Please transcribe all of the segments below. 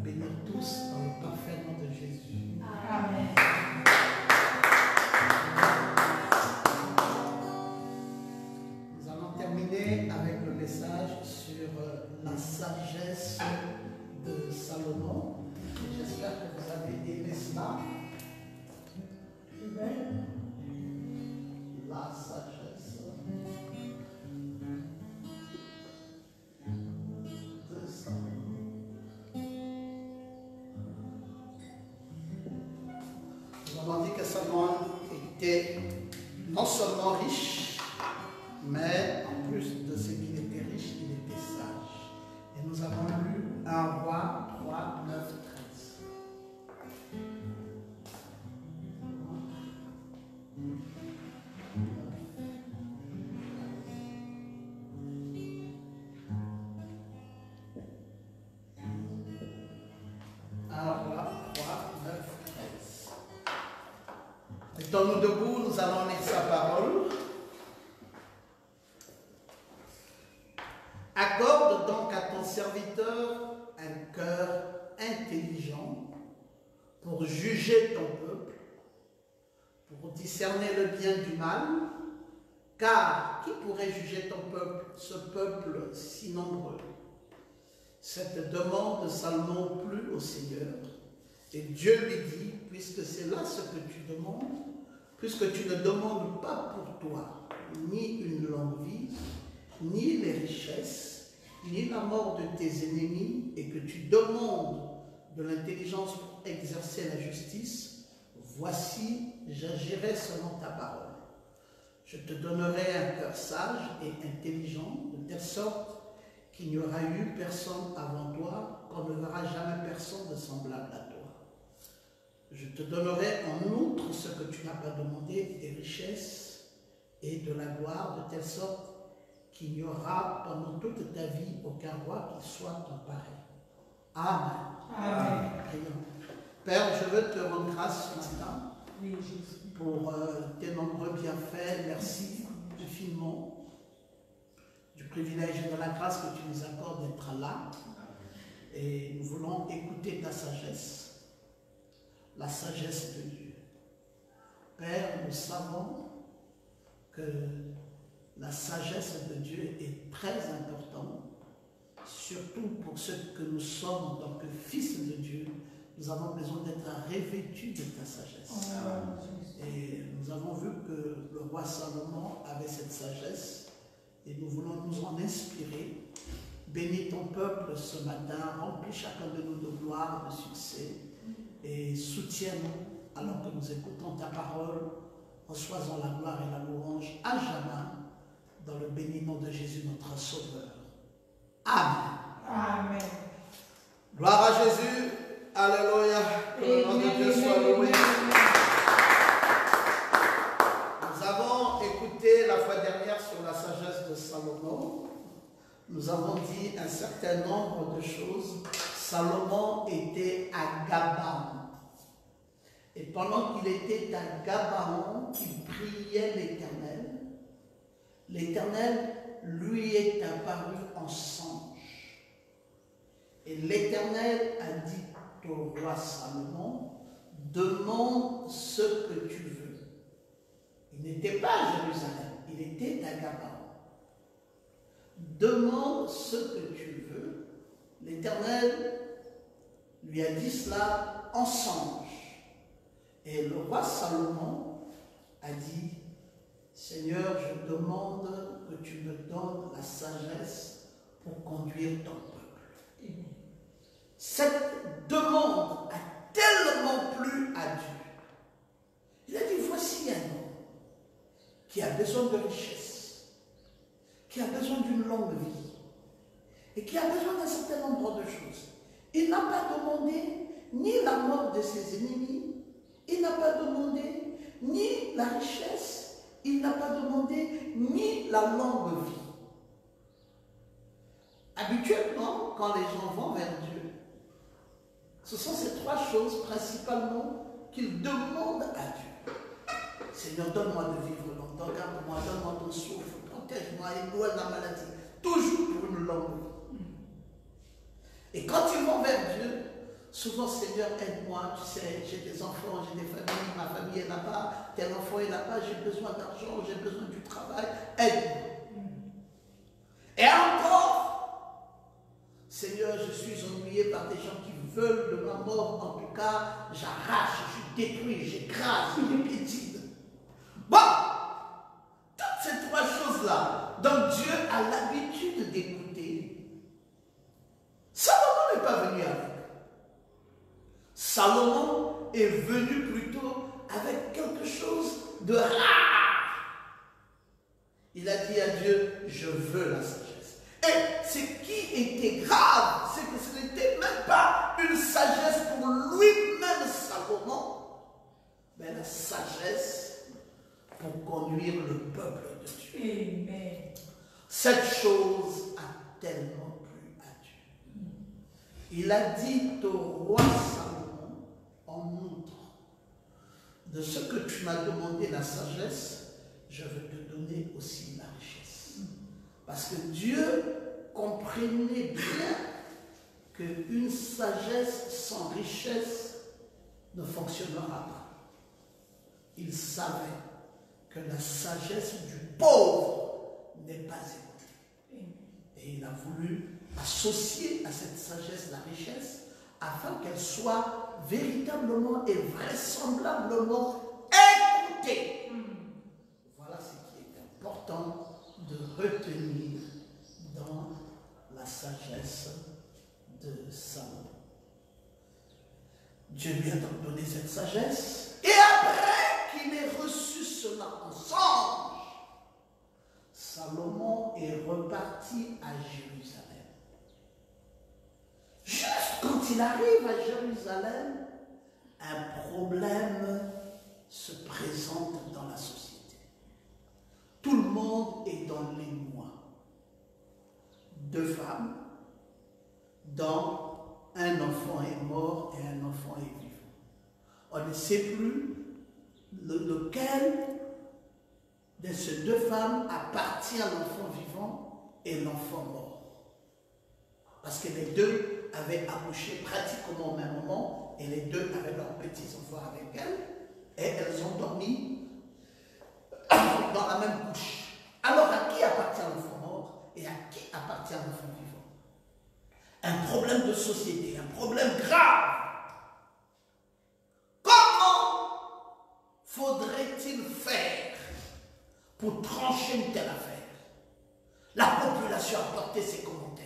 bénir tous dans le parfait nom de Jésus. Amen. Nous allons terminer avec le message sur la sagesse de Salomon. J'espère que vous avez aimé cela. La sagesse de Salomon. Nous avons dit que Salomon était non seulement riche, mais en plus de ce qu'il était riche, il était sage. Et nous avons lu 1 Roi 3, 9, 13. Mettons-nous debout, nous allons lire sa parole. Accorde donc à ton serviteur un cœur intelligent pour juger ton peuple, pour discerner le bien du mal, car qui pourrait juger ton peuple, ce peuple si nombreux? Cette demande de Salomon plut au Seigneur, et Dieu lui dit, puisque c'est là ce que tu demandes, puisque tu ne demandes pas pour toi ni une longue vie, ni les richesses, ni la mort de tes ennemis, et que tu demandes de l'intelligence pour exercer la justice, voici, j'agirai selon ta parole. Je te donnerai un cœur sage et intelligent, de telle sorte qu'il n'y aura eu personne avant toi, qu'on ne verra jamais personne de semblable à toi. Je te donnerai en outre ce que tu n'as pas demandé, des richesses et de la gloire, de telle sorte qu'il n'y aura pendant toute ta vie aucun roi qui soit ton pareil. Amen. Amen. Père, je veux te rendre grâce ce matin pour tes nombreux bienfaits. Merci infiniment du privilège et de la grâce que tu nous accordes d'être là. Et nous voulons écouter ta sagesse. La sagesse de Dieu. Père, nous savons que la sagesse de Dieu est très importante, surtout pour ceux que nous sommes en tant que fils de Dieu. Nous avons besoin d'être revêtus de ta sagesse. Et nous avons vu que le roi Salomon avait cette sagesse et nous voulons nous en inspirer. Bénis ton peuple ce matin, remplis chacun de nous de gloire, de succès. Et soutiens-nous alors que nous écoutons ta parole. Reçoisons la gloire et la louange à jamais dans le béni nom de Jésus notre Sauveur. Amen. Amen. Gloire à Jésus. Alléluia. Que le nom de Dieu soit loué. Nous avons écouté la fois dernière sur la sagesse de Salomon. Nous avons dit un certain nombre de choses. Salomon était à Gabaon. Et pendant qu'il était à Gabaon, il priait l'Éternel. L'Éternel lui est apparu en songe. Et l'Éternel a dit au roi Salomon, demande ce que tu veux. Il n'était pas à Jérusalem, il était à Gabaon. Demande ce que tu veux. L'Éternel lui a dit cela en songe. Et le roi Salomon a dit, Seigneur, je demande que tu me donnes la sagesse pour conduire ton peuple. Cette demande a tellement plu à Dieu. Il a dit, voici un homme qui a besoin de richesse, qui a besoin d'une longue vie et qui a besoin d'un certain nombre de choses. Il n'a pas demandé ni la mort de ses ennemis, il n'a pas demandé ni la richesse, il n'a pas demandé ni la longue vie. Habituellement, quand les gens vont vers Dieu, ce sont ces trois choses principalement qu'ils demandent à Dieu. Seigneur, donne-moi de vivre longtemps, garde-moi, donne-moi ton souffle, protège-moi, éloigne la maladie. Toujours pour une longue vie. Et quand ils vont vers Dieu, Souvent, Seigneur, aide-moi, tu sais, j'ai des enfants, j'ai des familles, ma famille est là-bas, tel enfant est là-bas, j'ai besoin d'argent, j'ai besoin du travail, aide-moi. Et encore, Seigneur, je suis ennuyé par des gens qui veulent de ma mort, en tout cas, j'arrache, je détruis, j'écrase, je piétine. Bon, toutes ces trois choses-là, donc Dieu a l'habitude d'écouter. Salomon n'est pas venu avec. Salomon est venu plutôt avec quelque chose de rare. Il a dit à Dieu, je veux la sagesse. Et ce qui était grave, c'est que ce n'était même pas une sagesse pour lui-même, Salomon, mais la sagesse pour conduire le peuple de Dieu. Amen. Cette chose a tellement plu à Dieu. Il a dit au roi Salomon, en outre de ce que tu m'as demandé la sagesse, je veux te donner aussi la richesse. Parce que Dieu comprenait bien qu'une sagesse sans richesse ne fonctionnera pas. Il savait que la sagesse du pauvre n'est pas écoutée. Et il a voulu associer à cette sagesse la richesse afin qu'elle soit véritablement et vraisemblablement écoutée. Voilà ce qui est important de retenir dans la sagesse de Salomon. Dieu lui a donc donné cette sagesse, et après qu'il ait reçu cela en songe, Salomon est reparti à Jérusalem. Juste quand il arrive à Jérusalem, un problème se présente dans la société. Tout le monde est dans l'émoi. 2 femmes, dont un enfant est mort et un enfant est vivant. On ne sait plus lequel de ces 2 femmes appartient à l'enfant vivant et l'enfant mort. Parce que les 2 avaient accouché pratiquement au même moment et les 2 avaient leurs petits-enfants avec elles et elles ont dormi dans la même couche. Alors à qui appartient l'enfant mort et à qui appartient l'enfant vivant? Un problème de société, un problème grave. Comment faudrait-il faire pour trancher une telle affaire? La population a porté ses commentaires.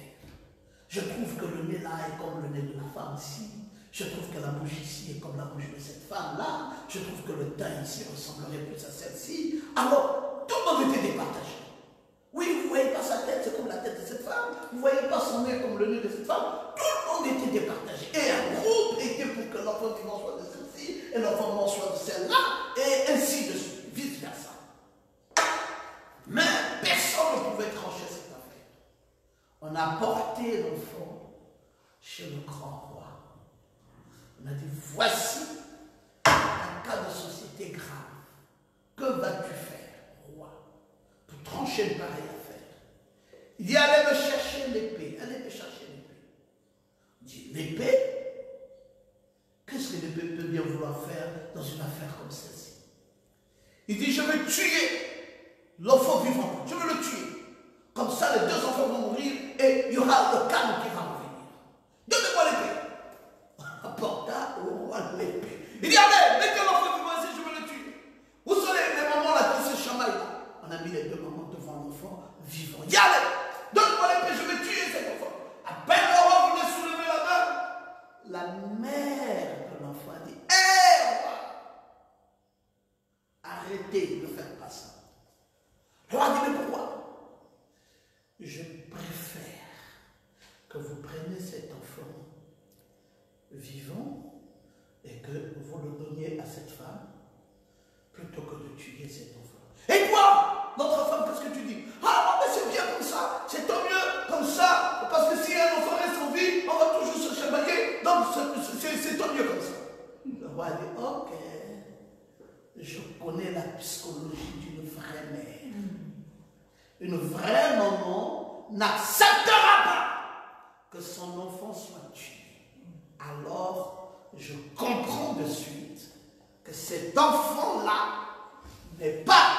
Je trouve que le nez là est comme le nez de la femme ici. Je trouve que la bouche ici est comme la bouche de cette femme-là. Je trouve que le teint ici ressemblerait plus à celle-ci. Alors, tout le monde était départagé. Oui, vous ne voyez pas sa tête, c'est comme la tête de cette femme. Vous ne voyez pas son nez comme le nez de cette femme. Tout le monde était départagé. Et un groupe était pour que l'enfant vivant soit de celle-ci et l'enfant mort soit de celle-là, et ainsi de suite, vice-versa. Mais personne ne pouvait trancher cette affaire. On a porté l'enfant chez le grand roi. On a dit, voici un cas de société grave. Que vas-tu faire, roi, pour trancher une pareille affaire? Il dit, allez me chercher l'épée. Allez me chercher l'épée. Il dit, l'épée? Qu'est-ce que l'épée peut bien vouloir faire dans une affaire comme celle-ci? Il dit, je vais tuer l'enfant vivant. Je vais le tuer. Comme ça, les 2 enfants vont mourir et il y aura le calme qui va revenir. Donnez-moi l'épée. On apporta au roi l'épée. Il dit, allez, mettez l'enfant vivant ici, je vais le tuer. Où sont les mamans là qui se chamaillent là? On a mis les 2 mamans devant l'enfant vivant. Il dit, allez, donne-moi l'épée, je vais tuer cet enfant. À peine le roi voulait soulever la main, la mère de l'enfant a dit, hé, roi, arrêtez, ne faites pas ça. Le roi dit, mais pourquoi? Je préfère que vous preniez cet enfant vivant et que vous le donniez à cette femme plutôt que de tuer cet enfant. Et toi, notre femme, qu'est-ce que tu dis? Ah non, mais c'est bien comme ça, c'est tant mieux comme ça, parce que si un enfant reste en vie, on va toujours se chamailler, donc c'est tant mieux comme ça. Le roi dit, ok, je connais la psychologie d'une vraie mère. Une vraie maman n'acceptera pas que son enfant soit tué. Alors, cet enfant-là n'est pas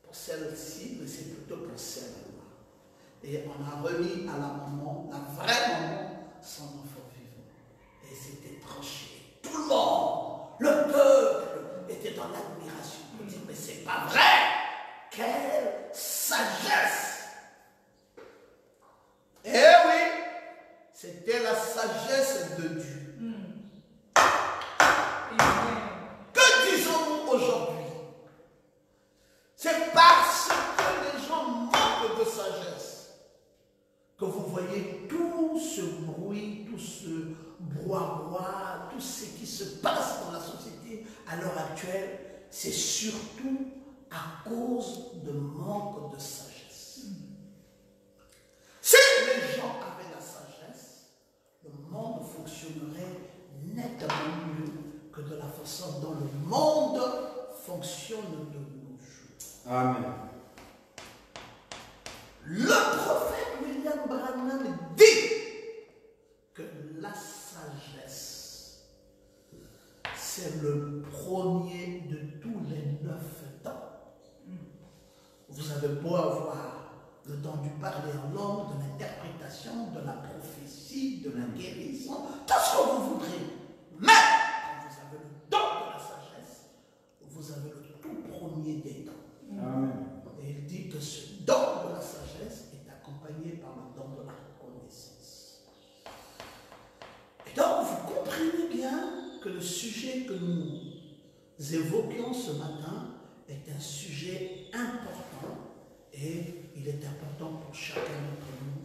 pour celle-ci, mais c'est plutôt pour celle-là. Et on a remis à la maman, la vraie maman, son enfant vivant. Et c'était tranché. Tout le monde, le peuple, était dans l'admiration. On dit, mais c'est pas vrai! Quelle sagesse! Eh oui, c'était la sagesse de Dieu. Que disons-nous aujourd'hui? C'est parce que les gens manquent de sagesse que vous voyez tout ce bruit, tout ce brouhaha, tout ce qui se passe dans la société à l'heure actuelle. C'est surtout à cause de manque de sagesse. Si les gens avaient la sagesse, le monde fonctionnerait nettement mieux que de la façon dont le monde fonctionne de nos jours. Amen. Le prophète William Branham dit que la sagesse, c'est le premier de tous les 9 dons. Vous avez beau avoir le don du parler en langue, de l'interprétation, de la prophétie, de la guérison, tout ce que vous voudrez. Mais quand vous avez le don de la sagesse, vous avez le tout premier des dons. Amen. Et il dit que ce don de la sagesse est accompagné par le don de la reconnaissance. Et donc vous comprenez bien que le sujet que nous évoquions ce matin est un sujet important et il est important pour chacun d'entre nous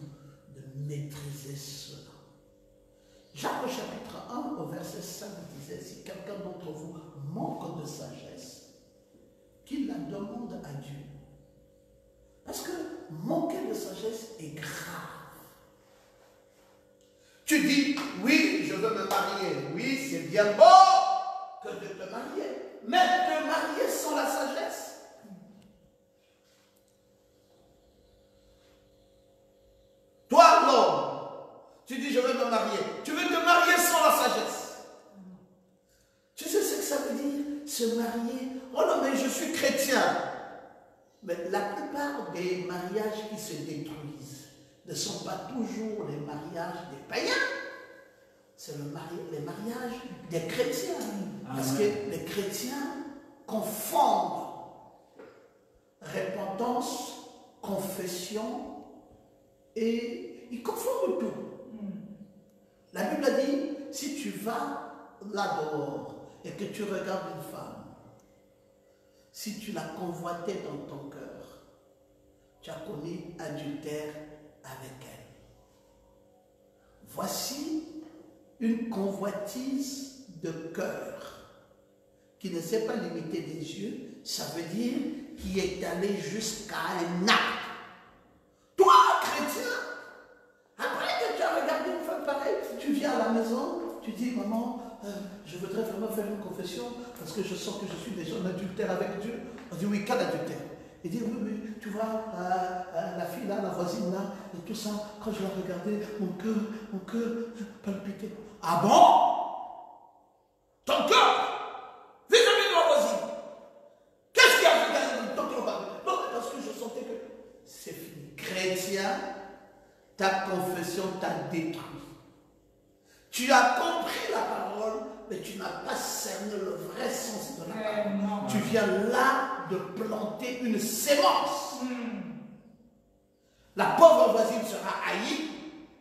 de maîtriser cela. Jacques au chapitre 1 au verset 5 disait, si quelqu'un d'entre vous manque de sagesse, qu'il la demande à Dieu. Parce que manquer de sagesse est grave. Tu dis, oui, je veux me marier, oui, c'est bien beau que de te marier, mais te marier sans la sagesse. Toi, l'homme, tu dis, je veux me marier. Tu veux te marier sans la sagesse. Tu sais ce que ça veut dire, se marier? Oh non, mais je suis chrétien. Mais la plupart des mariages qui se détruisent ne sont pas toujours les mariages des païens. C'est les mariages des chrétiens. Parce que les chrétiens confondent repentance, confession, et ils confondent tout. La Bible a dit, si tu vas là dehors et que tu regardes une femme, si tu l'as convoitée dans ton cœur, tu as commis adultère avec elle. Voici une convoitise de cœur qui ne s'est pas limitée des yeux, ça veut dire qui est allé jusqu'à un acte. Toi, chrétien, après que tu as regardé une femme pareille, tu viens à la maison, tu dis, maman, je voudrais vraiment faire une confession parce que je sens que je suis déjà en adultère avec Dieu. On dit, oui, quel adultère? Il dit, oui, oui, tu vois, la fille là, la voisine là, et tout ça, quand je la regardais, mon cœur palpitait. Ah bon? Ton cœur vis-à-vis de la voisine. Qu'est-ce qui a fait ton cœur? Non, parce que je sentais que c'est fini. Chrétien, ta confession t'a détruit. Tu as compris la parole, mais tu n'as pas cerné le vrai sens de la parole. Tu viens là de planter une sémence. La pauvre voisine sera haïe.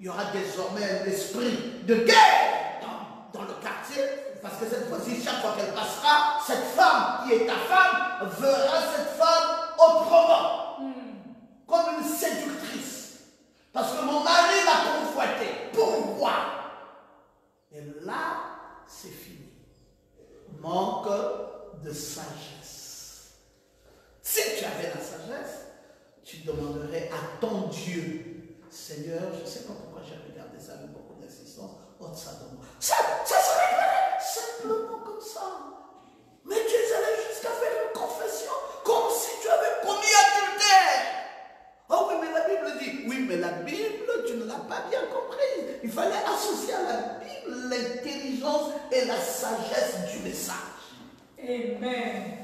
Il y aura désormais un esprit de guerre dans le quartier. Parce que cette voisine, chaque fois qu'elle passera, cette femme qui est ta femme verra cette femme autrement. Comme une séductrice. Parce que mon mari l'a convoitée. Pourquoi? Et là, c'est fini. Manque de sagesse. Si tu avais la sagesse, tu demanderais à ton Dieu, Seigneur, je ne sais pas pourquoi j'ai regardé ça avec beaucoup d'insistance, ôte ça de moi. Ça serait simplement comme ça. Mais tu es allé jusqu'à faire une confession comme si tu avais commis adultère. Oh oui, mais la Bible dit, oui, mais la Bible, tu ne l'as pas bien comprise. Il fallait associer à la Bible l'intelligence et la sagesse du message. Amen.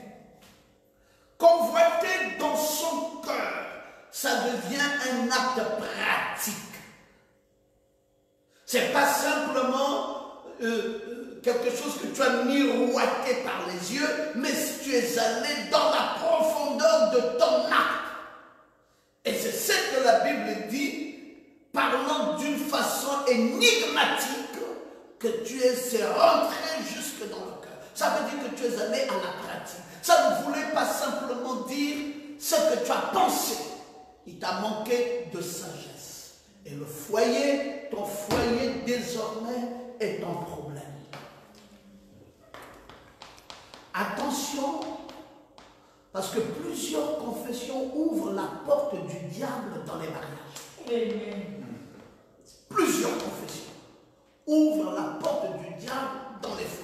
Convoiter dans son cœur, ça devient un acte pratique. C'est pas simplement quelque chose que tu as miroité par les yeux, mais si tu es allé dans la profondeur de ton acte. Et c'est ce que la Bible dit, parlant d'une façon énigmatique, que tu es rentré jusque dans le cœur. Ça veut dire que tu es allé à la pratique. Ça ne voulait pas simplement dire ce que tu as pensé. Il t'a manqué de sagesse. Et le foyer, ton foyer désormais est un problème. Attention, parce que plusieurs confessions ouvrent la porte du diable dans les mariages. Amen. Plusieurs confessions ouvrent la porte du diable dans les foyers.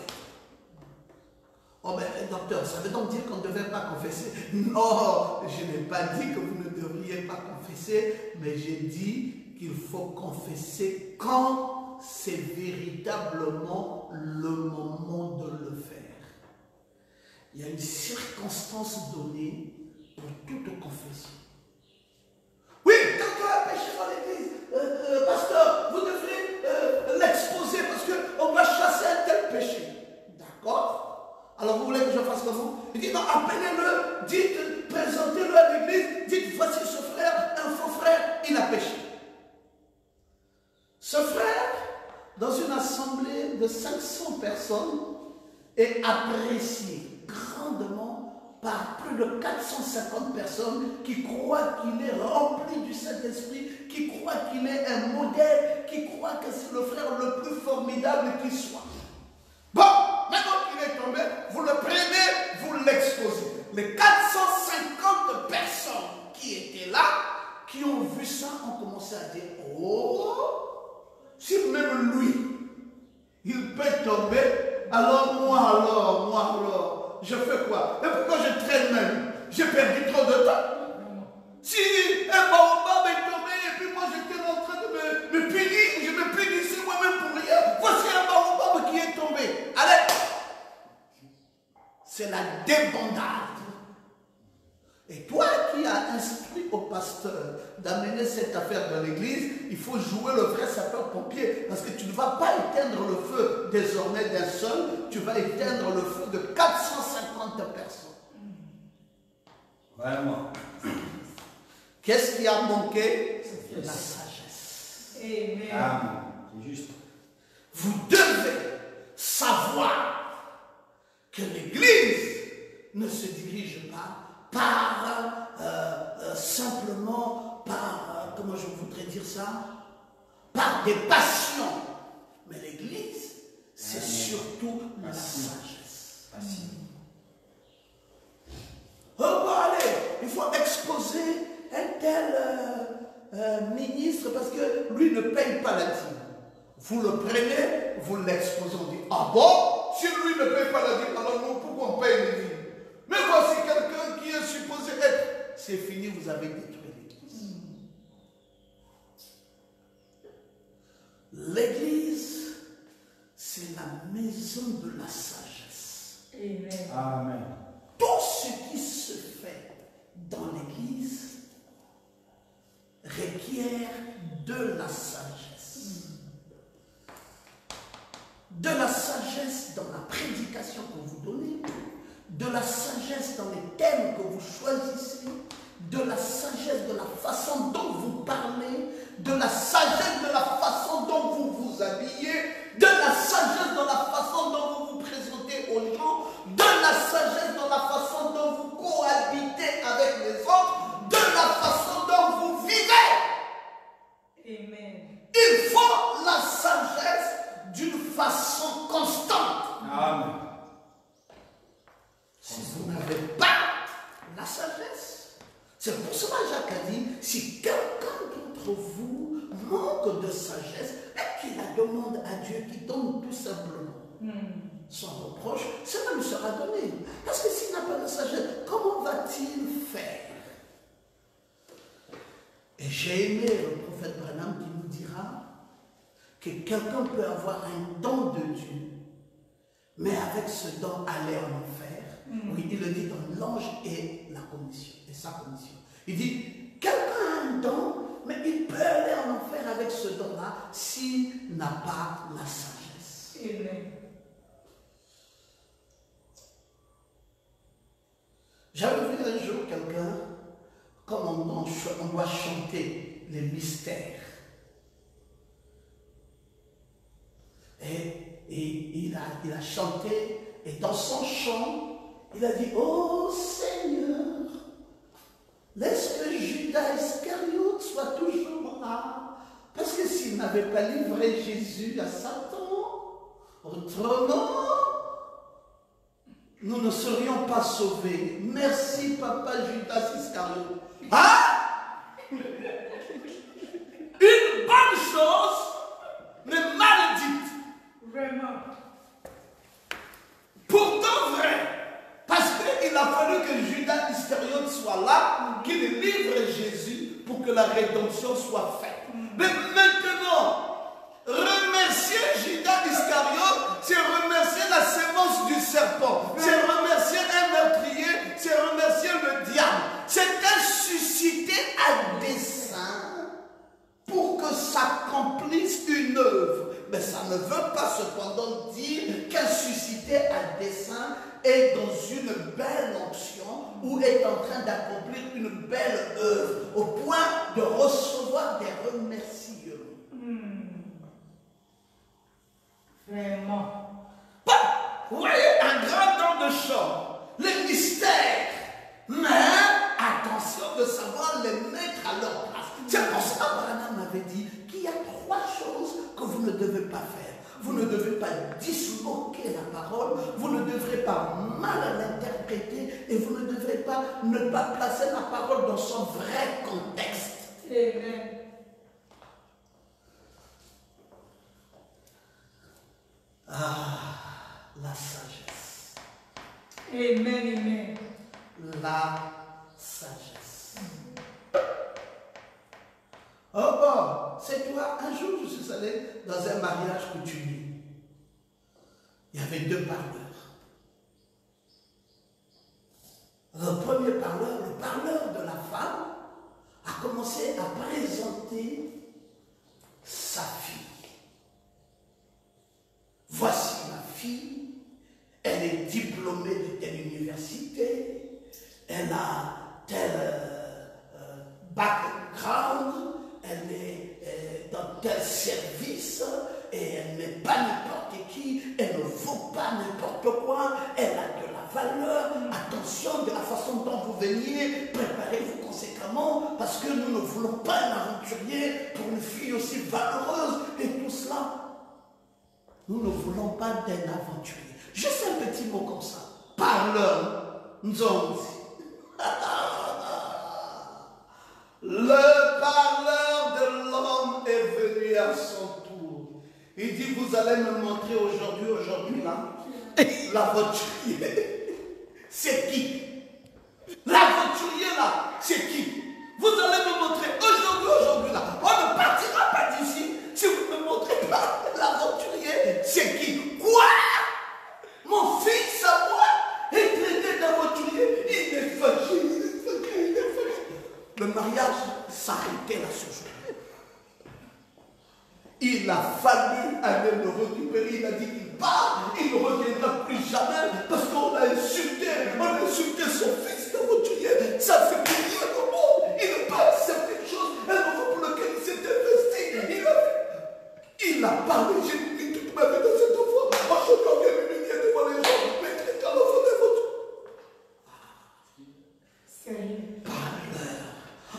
Oh ben docteur, ça veut donc dire qu'on ne devait pas confesser? Non, je n'ai pas dit que vous ne devriez pas confesser, mais j'ai dit qu'il faut confesser quand c'est véritablement le moment de le faire. Il y a une circonstance donnée pour toute confession. Oui, quelqu'un a péché dans l'église. Pasteur, vous devrez l'exposer parce qu'on va chasser un tel péché. D'accord? Alors vous voulez que je fasse comment? Il dit non, appelez-le, dites, présentez-le à l'église, dites voici ce frère, un faux frère, il a péché. Ce frère, dans une assemblée de 500 personnes, est apprécié grandement par plus de 450 personnes qui croient qu'il est rempli du Saint-Esprit, qui croient qu'il est un modèle, qui croient que c'est le frère le plus formidable qui soit. Bon, maintenant qu'il est tombé, vous le prenez, vous l'exposez. Les 450 personnes qui étaient là, qui ont vu ça, ont commencé à dire, oh, si même lui, il peut tomber, alors moi, je fais quoi? Et pourquoi je traîne même? J'ai perdu trop de temps. Si un baobab est tombé et puis moi j'étais en train de me punir, je me punissais moi-même pour rien. Voici un baobab qui est tombé. Allez! C'est la débandade. Et toi qui as instruit au pasteur d'amener cette affaire dans l'église, il faut jouer le vrai sapeur-pompier. Parce que tu ne vas pas éteindre le feu désormais d'un seul, tu vas éteindre le feu de 450 personnes. Vraiment. Qu'est-ce qui a manqué? La sagesse. Amen. Amen. C'est juste. Vous devez savoir que l'église ne se dirige pas par simplement par, comment je voudrais dire ça, par des passions. Mais l'église, c'est surtout la sagesse. Oh, bon, allez, il faut exposer un tel ministre parce que lui ne paye pas la dîme. Vous le prenez, vous l'exposez, on dit, ah bon, si lui ne paye pas la dîme, alors nous, pourquoi on paye les dîmes? Mais voici quelqu'un qui est supposé être. C'est fini, vous avez détruit l'église. L'église, c'est la maison de la sagesse. Amen. Amen. Tout ce qui se fait dans l'église requiert de la sagesse. De la sagesse dans la prédication que vous donnez, de la sagesse dans les thèmes que vous choisissez, de la sagesse de la façon dont vous parlez, de la sagesse de la façon dont vous vous habillez, de la sagesse dans la façon dont vous vous présentez aux gens, de la sagesse dans la façon dont vous cohabitez avec les autres, de la façon dont vous vivez. Amen. Il faut la sagesse d'une façon constante. Amen. Si vous n'avez pas la sagesse, c'est pour cela Jacques a dit, si quelqu'un d'entre vous manque de sagesse, et qu'il la demande à Dieu qui donne tout simplement sans reproche, cela lui sera donné. Parce que s'il n'a pas de sagesse, comment va-t-il faire? Et j'ai aimé le prophète Branham qui nous dira que quelqu'un peut avoir un don de Dieu, mais avec ce don aller en enfer. Oui, il le dit dans l'ange et la commission, et sa commission. Il dit, quelqu'un a un don, mais il peut aller en enfer avec ce don-là s'il n'a pas la sagesse. Amen. J'avais vu un jour quelqu'un, comme on doit chanter les mystères. Et il a chanté, et dans son chant, il a dit, oh Seigneur, laisse que Judas Iscariote soit toujours là. Parce que s'il n'avait pas livré Jésus à Satan, autrement, nous ne serions pas sauvés. Merci, papa Judas Iscariote. Ah! Une bonne chose, mais mal dite. Vraiment. Pourtant vrai. Parce qu'il a fallu que Judas Iscariote soit là, qu'il livre Jésus pour que la rédemption soit faite. Mais maintenant, remercier Judas Iscariote, c'est remercier la sémence du serpent, c'est remercier un meurtrier, c'est remercier le diable. C'est un suscité à dessein pour que s'accomplisse une œuvre. Mais ça ne veut pas cependant dire qu'un suscité à dessein est dans une belle onction ou est en train d'accomplir une belle œuvre au point de recevoir des remerciements. Vraiment. Vous voyez un grand don de chant, les mystères, mais attention de savoir les mettre à leur place. C'est pour ça que Branham m'avait dit qu'il y a 3 choses que vous ne devez pas faire. Vous ne devez pas disloquer la parole, vous ne devrez pas mal l'interpréter et vous ne devrez pas ne pas placer la parole dans son vrai contexte. Amen. Ah, la sagesse. Amen, amen. La sagesse. Oh bon, c'est toi. Un jour, je suis allé dans un mariage coutumier. Il y avait 2 parleurs. Le premier parleur, le parleur de la femme, a commencé à présenter sa fille. Voici ma fille, elle est diplômée de telle université, elle a tel background, elle est dans tel service, et elle n'est pas n'importe qui, elle ne vaut pas n'importe quoi, elle a de la valeur. Attention de la façon dont vous veniez, préparez-vous conséquemment, parce que nous ne voulons pas un aventurier pour une fille aussi valeureuse, et tout cela. Nous ne voulons pas d'un aventurier. Juste un petit mot comme ça. Parleur, Nzonzi. Le parleur de l'homme est venu à son tour. Il dit, vous allez me montrer aujourd'hui là, l'aventurier. C'est qui? L'aventurier là, c'est qui? Vous allez me montrer aujourd'hui là. On ne partira pas d'ici si vous ne me montrez pas l'aventurier. C'est qui? Quoi? Mon fils à moi est traité d'aventurier. Il est fâché, il est fâché, il est fâché. Le mariage s'arrêtait là ce jour. Il a fallu aller le récupérer. Il a dit qu'il part, il ne reviendra plus jamais parce qu'on a insulté son fils d'aventurier. Ça fait plaisir au monde. Il n'a pas accepté une chose, un moment pour lequel il s'est investi. Il a parlé, j'ai dit toute ma vie dans cette enfant. Moi, je dois bien m'humilier devant les gens, mais quand l'enfant est votre. Parleur.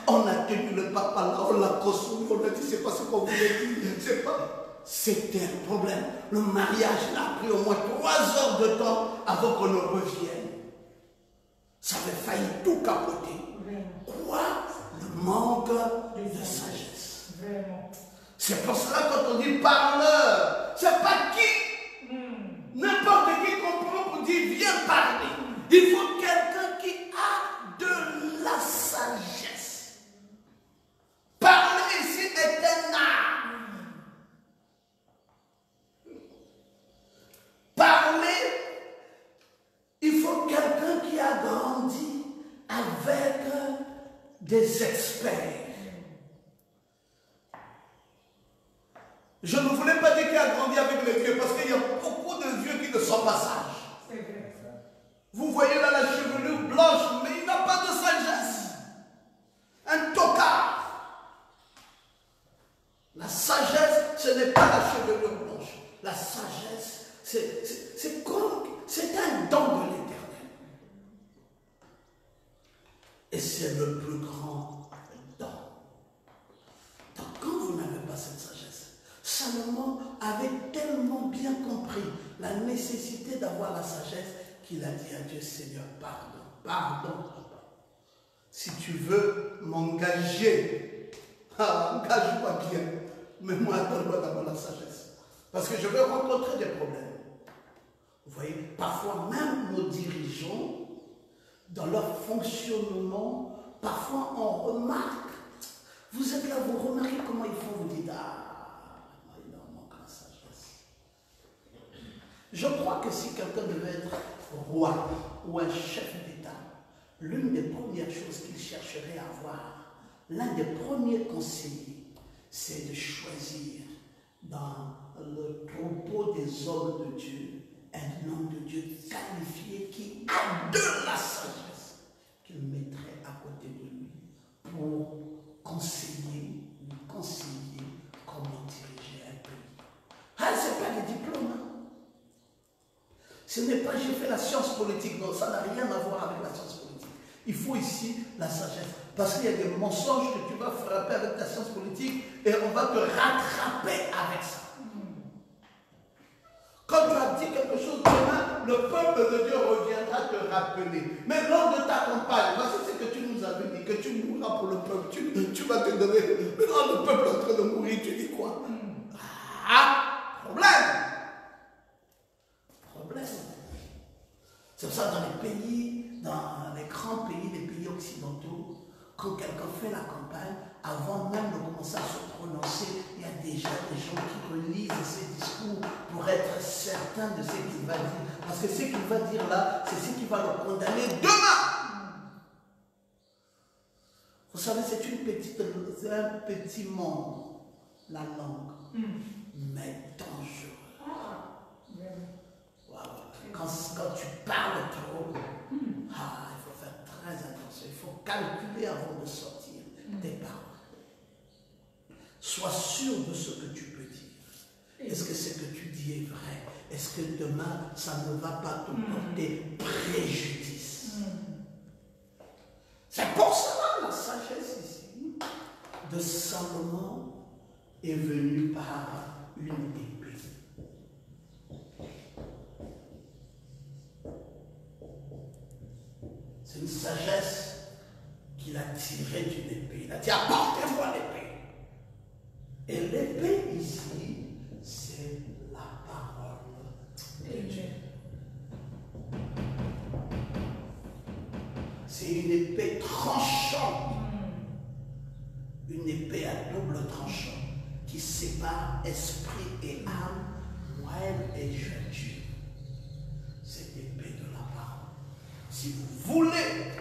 On a tenu le papa là, on l'a consommé, on a dit c'est pas ce qu'on voulait dire, c'est pas. C'était un problème. Le mariage a pris au moins 3 heures de temps avant qu'on ne revienne. Ça avait failli tout capoter. Quoi? Le manque de sagesse. Vraiment. C'est pour cela quand on dit parleur, c'est pas qui? N'importe qui comprend pour dire viens parler. Il faut quelqu'un qui a de la sagesse. Parler ici est un art. Parler, il faut quelqu'un des experts. Je ne voulais pas dire qu'il a grandi avec les vieux, parce qu'il y a beaucoup de vieux qui ne sont pas sages. C'est vrai. Vous voyez là la chevelure blanche, mais il n'a pas de sagesse. Un tocard. La sagesse, ce n'est pas la chevelure blanche. La sagesse, c'est un don de l'Éternel. Et c'est le plus grand don. Donc quand vous n'avez pas cette sagesse, Salomon avait tellement bien compris la nécessité d'avoir la sagesse qu'il a dit à Dieu, Seigneur, pardon, pardon. Si tu veux m'engager, engage-moi bien, mais moi, donne-moi d'abord la sagesse. Parce que je vais rencontrer des problèmes. Vous voyez, parfois même nos dirigeants, dans leur fonctionnement, parfois on remarque, vous êtes là, vous remarquez comment ils font, vous dites, il leur manque la sagesse. Je crois que si quelqu'un devait être roi ou un chef d'État, l'une des premières choses qu'il chercherait à avoir, l'un des premiers conseillers, c'est de choisir dans le troupeau des hommes de Dieu un homme de Dieu qualifié qui a de la sagesse qu'il mettrait à côté de lui pour conseiller comment diriger un pays. Ce n'est pas des diplômes. Ce n'est pas j'ai fait la science politique. Non, ça n'a rien à voir avec la science politique. Il faut ici la sagesse. Parce qu'il y a des mensonges que tu vas frapper avec ta science politique et on va te rattraper avec ça. Quand tu as dit quelque chose demain, le peuple de Dieu reviendra te rappeler. Mais lors de ta campagne, voici ce que tu nous avais dit, que tu mourras pour le peuple. Tu vas te donner. Maintenant, le peuple est en train de mourir, tu dis quoi? Problème. C'est pour ça dans les pays, dans les grands pays, les pays occidentaux, quand quelqu'un fait la campagne, avant même de commencer à se prononcer, il y a déjà des gens qui relisent ses discours pour être certains de ce qu'il va dire. Parce que ce qu'il va dire là, c'est ce qui va le condamner demain. Vous savez, c'est un petit monde, la langue, mais dangereux. Quand tu parles trop, il faut faire très attention. Il faut calculer avant de sortir tes paroles. Sois sûr de ce que tu peux dire. Est-ce que ce que tu dis est vrai? Est-ce que demain, ça ne va pas te porter préjudice? C'est pour cela la sagesse ici de Salomon est venue par une épée. C'est une sagesse qu'il a tirée d'une épée. Il a dit, apportez-moi l'épée. Et l'épée ici, c'est la parole de Dieu. C'est une épée tranchante. Une épée à double tranchant qui sépare esprit et âme, moelle et jointure. Cette épée de la parole. Si vous voulez,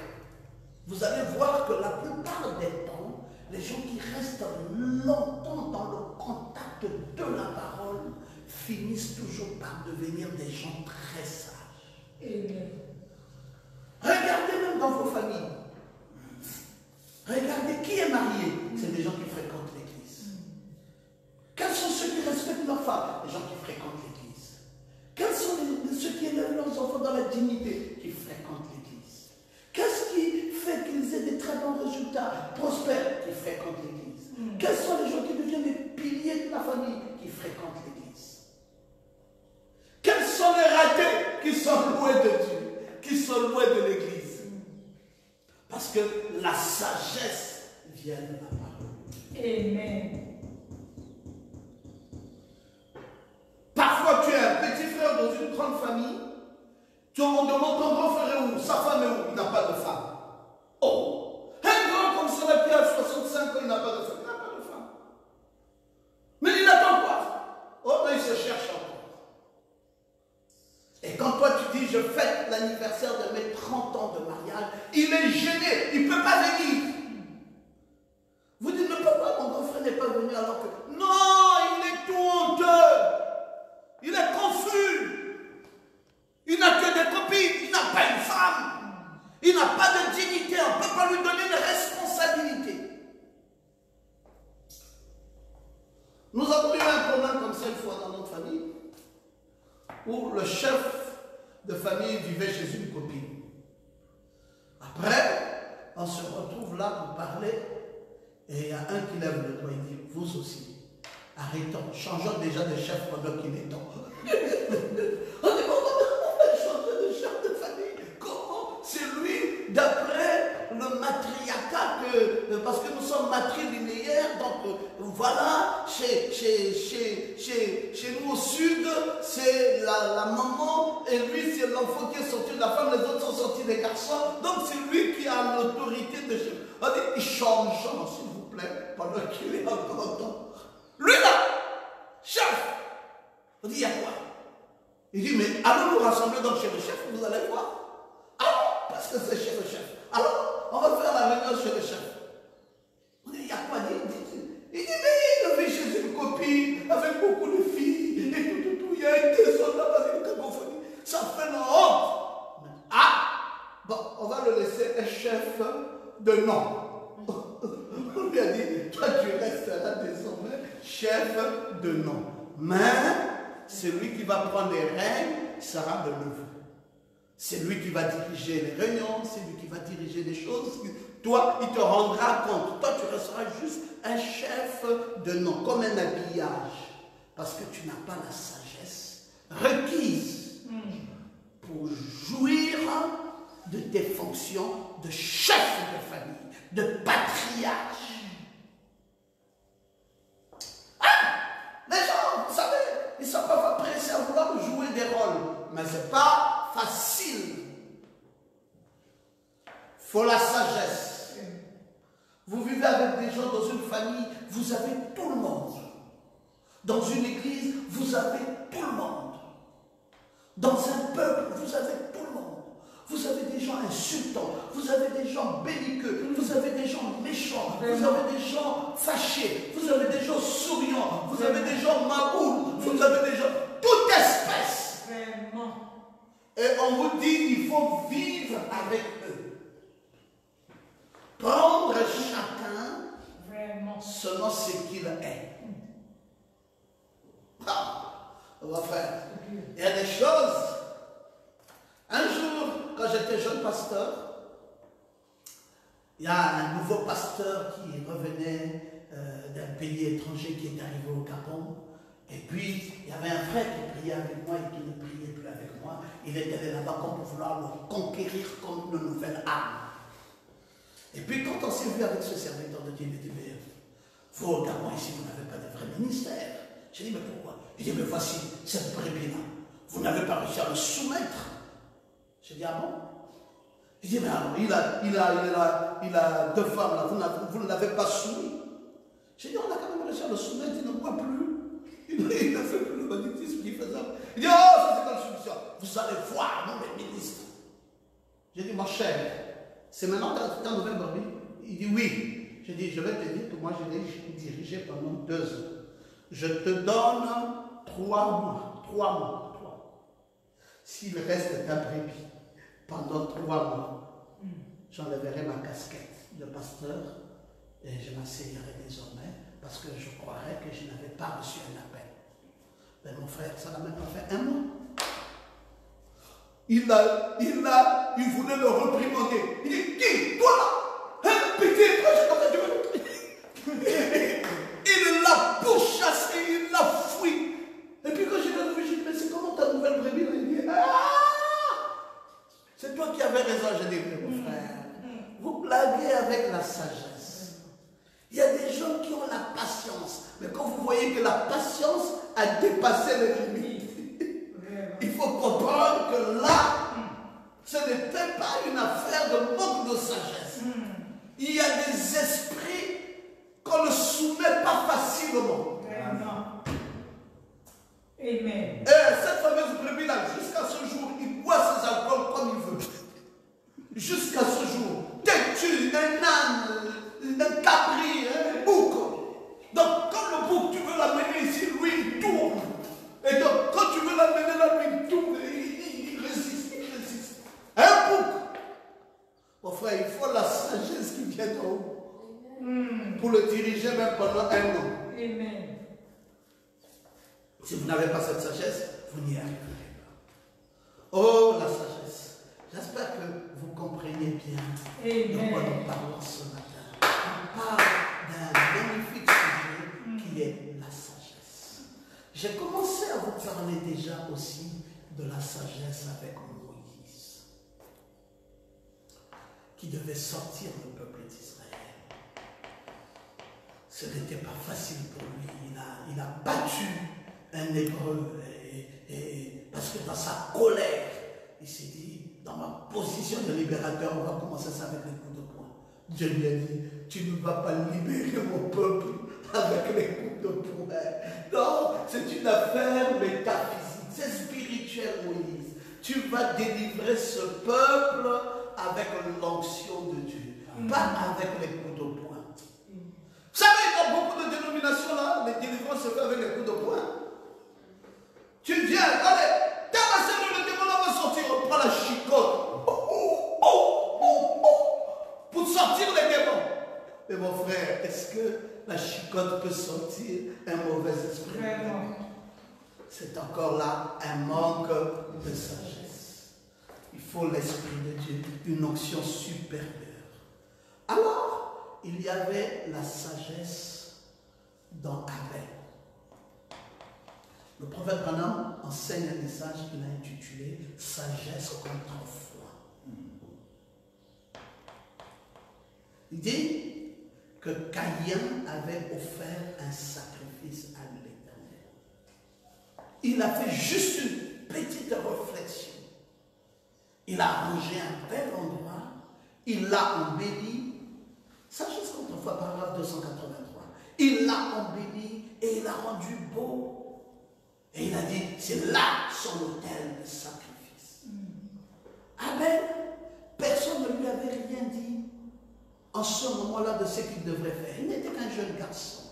vous allez voir que la plupart des temps, les gens qui restent longtemps dans le contact de la parole finissent toujours par devenir des gens très sages. Regardez même dans vos familles. Regardez qui est marié. C'est des gens qui fréquentent l'église. Quels sont ceux qui respectent leurs femmes? Les gens qui fréquentent l'église. Quels sont ceux qui élèvent leurs enfants dans la dignité? Qui fréquentent l'église. Qu'est-ce qui fait qu'ils aient des très bons résultats, prospères? Qui fréquentent l'église. Quels sont les gens qui deviennent des piliers de la famille? Qui fréquentent l'église. Quels sont les ratés qui sont loin de Dieu, qui sont loin de l'église? Parce que la sagesse vient de la parole. Amen. Parfois, tu es un petit frère dans une grande famille. On demande ton grand frère est où? Sa femme est où? Il n'a pas de femme. Oh! Un grand comme ça qui a 65 ans, il n'a pas de femme. Il n'a pas de femme. Mais il attend quoi? Oh, mais il se cherche encore. Et quand toi tu dis, je fête l'anniversaire de mes 30 ans de mariage, il est gêné, il ne peut pas venir. où le chef de famille vivait chez une copine. Après, on se retrouve là pour parler et il y a un qui lève le doigt et dit, vous aussi, arrêtons, changeons déjà de chef pendant qu'il est temps. On dit, comment on va changer de chef de famille? Comment? C'est lui, d'après le matriarcat, parce que nous sommes matrilinéaires, donc voilà, chez nous au sud, c'est la maman, et lui c'est l'enfant qui est sorti de la femme, les autres sont sortis des garçons, donc c'est lui qui a l'autorité de chef. On dit, il change, s'il vous plaît, pendant qu'il est encore temps. Lui là, chef, on dit, il y a quoi? Il dit, mais allons nous rassembler donc chez le chef, vous allez voir. Ah non, parce que c'est chez le chef. Alors, on va faire la réunion chez le chef. On dit, il y a quoi? Il dit, mais il vit chez une copine, avec beaucoup de filles, et tout, il y a une désordre là-bas, une cacophonie. Ça fait la honte. Ah, bon, on va le laisser un chef de nom. On lui a dit, toi tu resteras désormais chef de nom. Mais, celui qui va prendre les règnes sera le neveu. C'est lui qui va diriger les réunions, c'est lui qui va diriger les choses. Toi, il te rendra compte. Toi, tu resteras juste un chef de nom, comme un habillage. Parce que tu n'as pas la sagesse requise pour jouir de tes fonctions de chef de famille, de patriarche. Les gens, vous savez, ils sont pas pressés à vouloir jouer des rôles. Mais ce n'est pas facile. Il faut la sagesse. Vous vivez avec des gens dans une famille, vous avez tout le monde. Dans une église, vous avez tout le monde. Dans un peuple, vous avez tout le monde. Vous avez des gens insultants, vous avez des gens belliqueux, vous avez des gens méchants, vous avez des gens fâchés, vous avez des gens souriants, vous avez des gens maboules, vous avez des gens, toute espèce. Vraiment. Et on vous dit, il faut vivre avec eux. Prendre chacun Vraiment. selon ce qu'il est. Ah, on va faire. Il y a des choses. Un jour, quand j'étais jeune pasteur, il y a un nouveau pasteur qui revenait d'un pays étranger qui est arrivé au Gabon. Et puis, il y avait un frère qui priait avec moi et qui ne priait plus avec moi. Il était allé là-bas comme pour vouloir le conquérir comme une nouvelle âme. Et puis, quand on s'est vu avec ce serviteur de Dieu, il dit, mais vous, au Gabon, ici, vous n'avez pas de vrai ministère. J'ai dit, mais pourquoi? Il dit, mais voici cette brebis-là. Vous n'avez pas réussi à le soumettre. J'ai dit, ah bon? Il dit, mais alors, il a deux femmes là, vous ne l'avez pas soumis. J'ai dit, on a quand même réussi à le soumettre, il ne voit plus. Il ne fait plus le banditisme qu'il faisait. Il dit, oh, ça c'est comme solution. Vous allez voir, nous les ministres. J'ai dit, mon cher, c'est maintenant ta nouvelle brebis? Il dit, oui. J'ai dit, je vais te dire que moi je l'ai dirigé pendant 2 ans. Je te donne 3 mois. 3 mois. S'il reste ta brebis pendant 3 mois, j'enlèverai ma casquette de pasteur et je m'asseyerai désormais parce que je croirais que je n'avais pas reçu un appel. Mais mon frère, ça n'a même pas fait 1 mois. Il voulait le réprimander. Il dit, qui? Toi là? Hein? Pitié, il l'a pourchassé, il l'a fouillé. Et puis quand j'ai vu, j'ai dit, mais c'est comment ta nouvelle brebis là? Il dit, ah! C'est toi qui avais raison, j'ai dit, mon frère. Vous blaguez avec la sagesse. Il y a des gens qui ont la patience. Mais quand vous voyez que la patience a dépassé les limites, il faut comprendre que là, ce n'était pas une affaire de manque de sagesse. Il y a des esprits qu'on ne soumet pas facilement. Vraiment. Amen. Et cette fameuse brebis-là, jusqu'à ce jour, il boit ses alcools comme il veut. Jusqu'à ce jour. Têtu, un âne, un cabri, un bouc. Donc, quand le bouc, tu veux l'amener ici, lui, il tourne. Et donc, quand tu veux l'amener là, lui, il tourne. Il résiste, il résiste. Un bouc. Mon frère, il faut la sagesse qui vient d'en haut. Pour le diriger même pendant 1 an. Amen. Si vous n'avez pas cette sagesse, vous n'y arriverez pas. aussi de la sagesse avec Moïse, qui devait sortir le peuple d'Israël. Ce n'était pas facile pour lui. Il a battu un Hébreu, parce que dans sa colère, il s'est dit, dans ma position de libérateur, on va commencer ça avec les coups de poing. Dieu lui a dit, tu ne vas pas libérer mon peuple avec les coups de poing. Non, c'est une affaire métaphysique, c'est spirituel, Moïse. Tu vas délivrer ce peuple avec l'onction de Dieu, pas avec les coups de poing. Vous savez, dans beaucoup de dénominations, là, les délivrances se font avec les coups de poing. Tu viens, allez, le démon va sortir, on prend la chicotte. Pour sortir les démons. Mais mon frère, est-ce que la chicotte peut sortir un mauvais esprit? Vraiment. C'est encore là un manque de sagesse. Il faut l'Esprit de Dieu, une onction supérieure. Alors, il y avait la sagesse dans Abel. Le prophète Branham enseigne un message qu'il a intitulé « Sagesse contre foi ». Il dit que Caïn avait offert un sacrifice à l'Éternel. Il a fait juste une petite réflexion. Il a arrangé un bel endroit, il l'a embelli. Sagesse contre foi, paragraphe 283. Il l'a embelli et il l'a rendu beau. Et il a dit, c'est là son autel de sacrifice. Abel, personne ne lui avait rien dit en ce moment-là de ce qu'il devrait faire. Il n'était qu'un jeune garçon.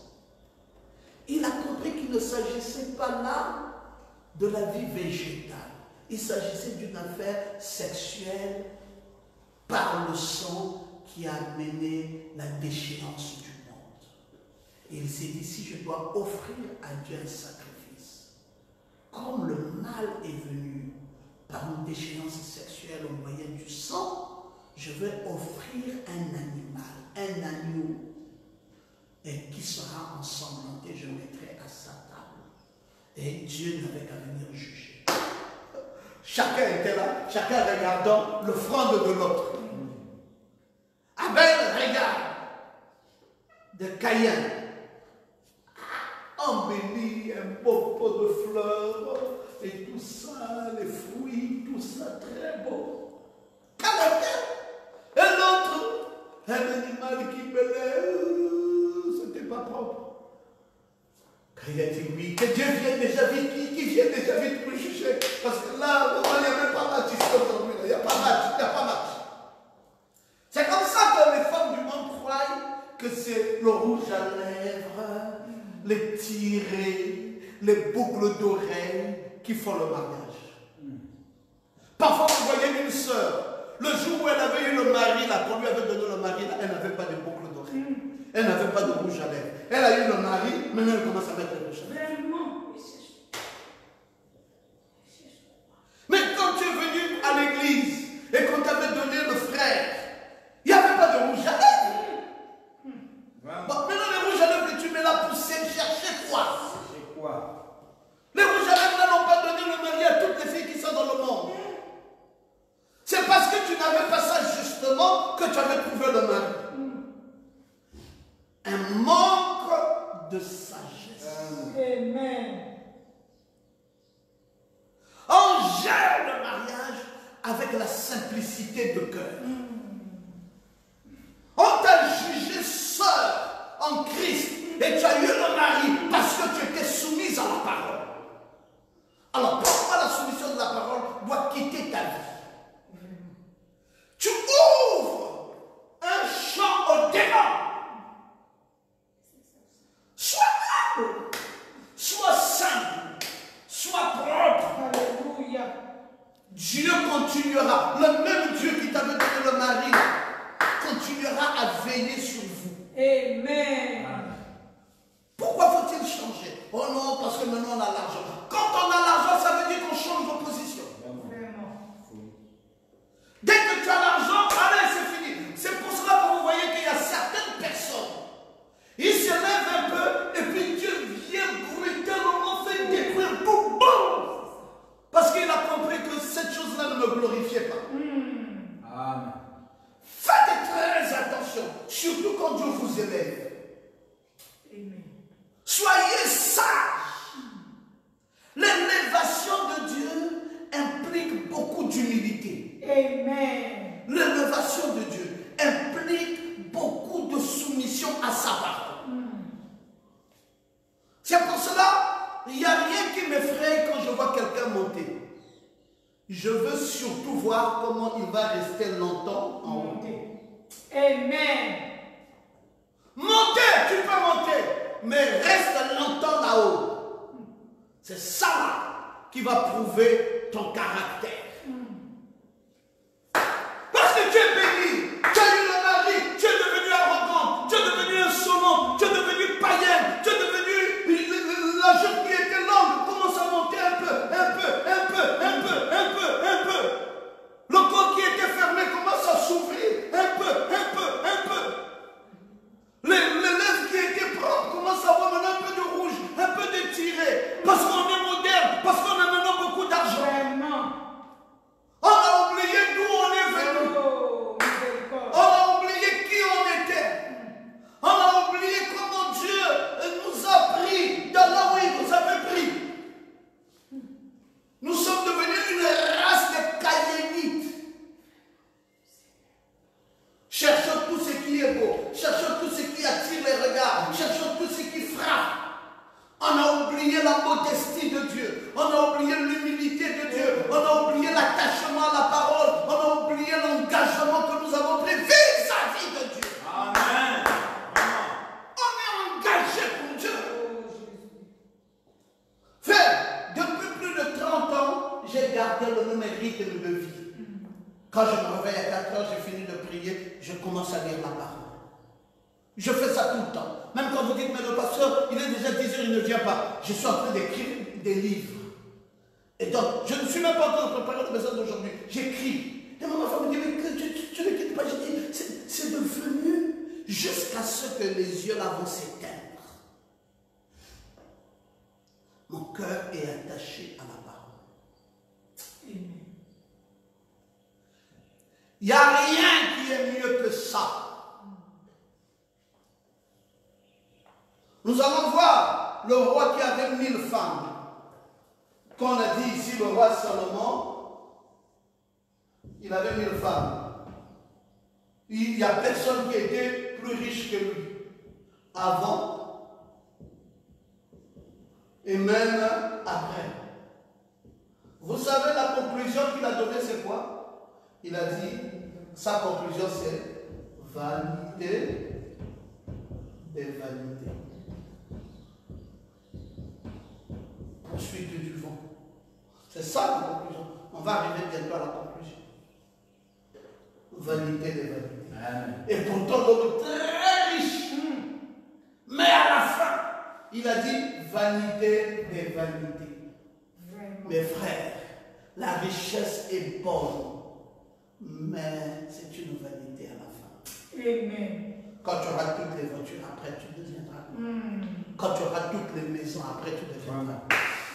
Il a compris qu'il ne s'agissait pas là de la vie végétale. Il s'agissait d'une affaire sexuelle par le sang qui a amené la déchéance du monde. Et il s'est dit, si je dois offrir à Dieu un sacrifice, comme le mal est venu par une déchéance sexuelle au moyen du sang, je vais offrir un animal, un agneau, et qui sera ensanglanté, je mettrai à sa table. Et Dieu n'avait qu'à venir juger. Chacun était là, chacun regardant l'offrande de l'autre. Abel regarde de Caïn, embelli, un beau pot de fleurs, et tout ça, les fruits, tout ça très beau. Et l'autre, un animal qui belait, c'était pas propre. Quand il a dit oui, que Dieu vienne déjà vite, qui vienne déjà vite pour juger. Parce que là, il n'y a même pas match ici aujourd'hui, il n'y a pas match, il n'y a pas match. C'est comme ça que les femmes du monde croient que c'est le rouge à lèvres, les tirés, les boucles d'oreilles qui font le mariage. Parfois, vous voyez une sœur, le jour où elle avait eu le mari, là, qu'on lui avait donné le mari, là, elle n'avait pas de boucles d'oreilles. Elle n'avait pas de rouge à lèvres. Elle a eu le mari, maintenant elle commence à mettre le rouge à lèvres. Mais quand tu es venu à l'église et qu'on t'avait donné le frère, il n'y avait pas de rouge à lèvres. Bon, maintenant les rouges à lèvres que tu mets là pour chercher quoi? Les rouges à lèvres là n'ont pas donné le mari à toutes les filles qui sont dans le monde. C'est parce que tu n'avais pas ça justement que tu avais trouvé le mari. Un manque de sagesse. Amen. On gère le mariage avec la simplicité de cœur. On t'a jugé sœur en Christ et tu as eu le mari parce que tu étais soumise à la parole. Alors pourquoi la soumission de la parole doit quitter ta vie? Tu ouvres un champ au démon. Sois humble, sois simple, sois propre. Alléluia. Dieu continuera, le même Dieu qui t'avait donné le mari, continuera à veiller sur vous. Amen. Pourquoi faut-il changer? Oh non, parce que maintenant on a l'argent. Quand on a l'argent, ça veut dire qu'on change de position. Vraiment. Dès que tu as l'argent, allez, c'est fini. C'est pour cela que vous voyez qu'il y a certaines personnes. Ils se lèvent un peu et puis Dieu vient brutalement faire détruire. Boum, boum. d'humilité. Amen. L'élévation de Dieu implique beaucoup de soumission à sa parole. C'est pour cela, il n'y a rien qui m'effraie quand je vois quelqu'un monter. Je veux surtout voir comment il va rester longtemps en haut. Amen. Monter, tu peux monter, mais reste longtemps là-haut. C'est ça qui va prouver ton caractère. Parce que tu es béni, tu as eu le mari, tu es devenu arrogant, tu es devenu insolent, tu es devenu païen, tu es devenu la journée qui était longue, commence à monter un peu. Le corps qui était fermé commence à s'ouvrir un peu. Les lèvres qui étaient propres commencent à avoir maintenant un peu de rouge, un peu d'étiré. Parce qu'on est moderne, parce qu'on a maintenant beaucoup d'argent. Vraiment. On a oublié d'où on est venu. Oh, miséricorde. On a oublié qui on était. On a oublié comment Dieu nous a pris dans là où il nous avait pris. Nous sommes devenus une race de caïnites. Cherchons tout ce qui est beau, cherchons tout ce qui attire les regards, cherchons tout ce qui frappe. On a oublié la modestie de Dieu, on a oublié l'humilité de Dieu, on a oublié l'attachement à la parole, on a oublié l'engagement que nous avons pris vis-à-vis de Dieu. Amen. On est engagé pour Dieu. Frère, depuis plus de 30 ans, j'ai gardé le même rythme de vie. Quand je me réveille à 4 heures, j'ai fini de prier, je commence à lire la parole. Je fais ça tout le temps. Même quand vous dites, mais le pasteur, il est déjà 10 heures, il ne vient pas. Je suis en train d'écrire des livres. Et donc, je ne suis même pas encore préparé le message d'aujourd'hui. J'écris. Et ma femme me dit, mais tu ne quittes pas. Je dis, c'est devenu jusqu'à ce que les yeux là vont s'éteindre. Mon cœur est attaché à la parole. Amen. Il n'y a rien qui est mieux que ça. Nous allons voir le roi qui avait 1000 femmes. Qu'on a dit ici, le roi Salomon, il avait 1000 femmes. Il n'y a personne qui était plus riche que lui. Avant et même après. Vous savez la conclusion qu'il a donnée, c'est quoi? Il a dit, sa conclusion c'est vanité des vanités. Poursuite du vent. C'est ça la conclusion. On va arriver bientôt à la conclusion. Vanité des vanités. Amen. Et pourtant l'homme très riche. Mais à la fin, il a dit vanité des vanités. Vraiment. Mes frères, la richesse est bonne, mais c'est une vanité à la fin. Amen. Quand tu auras toutes les voitures, après tu deviendras. Quand tu auras toutes les maisons, après tu deviendras.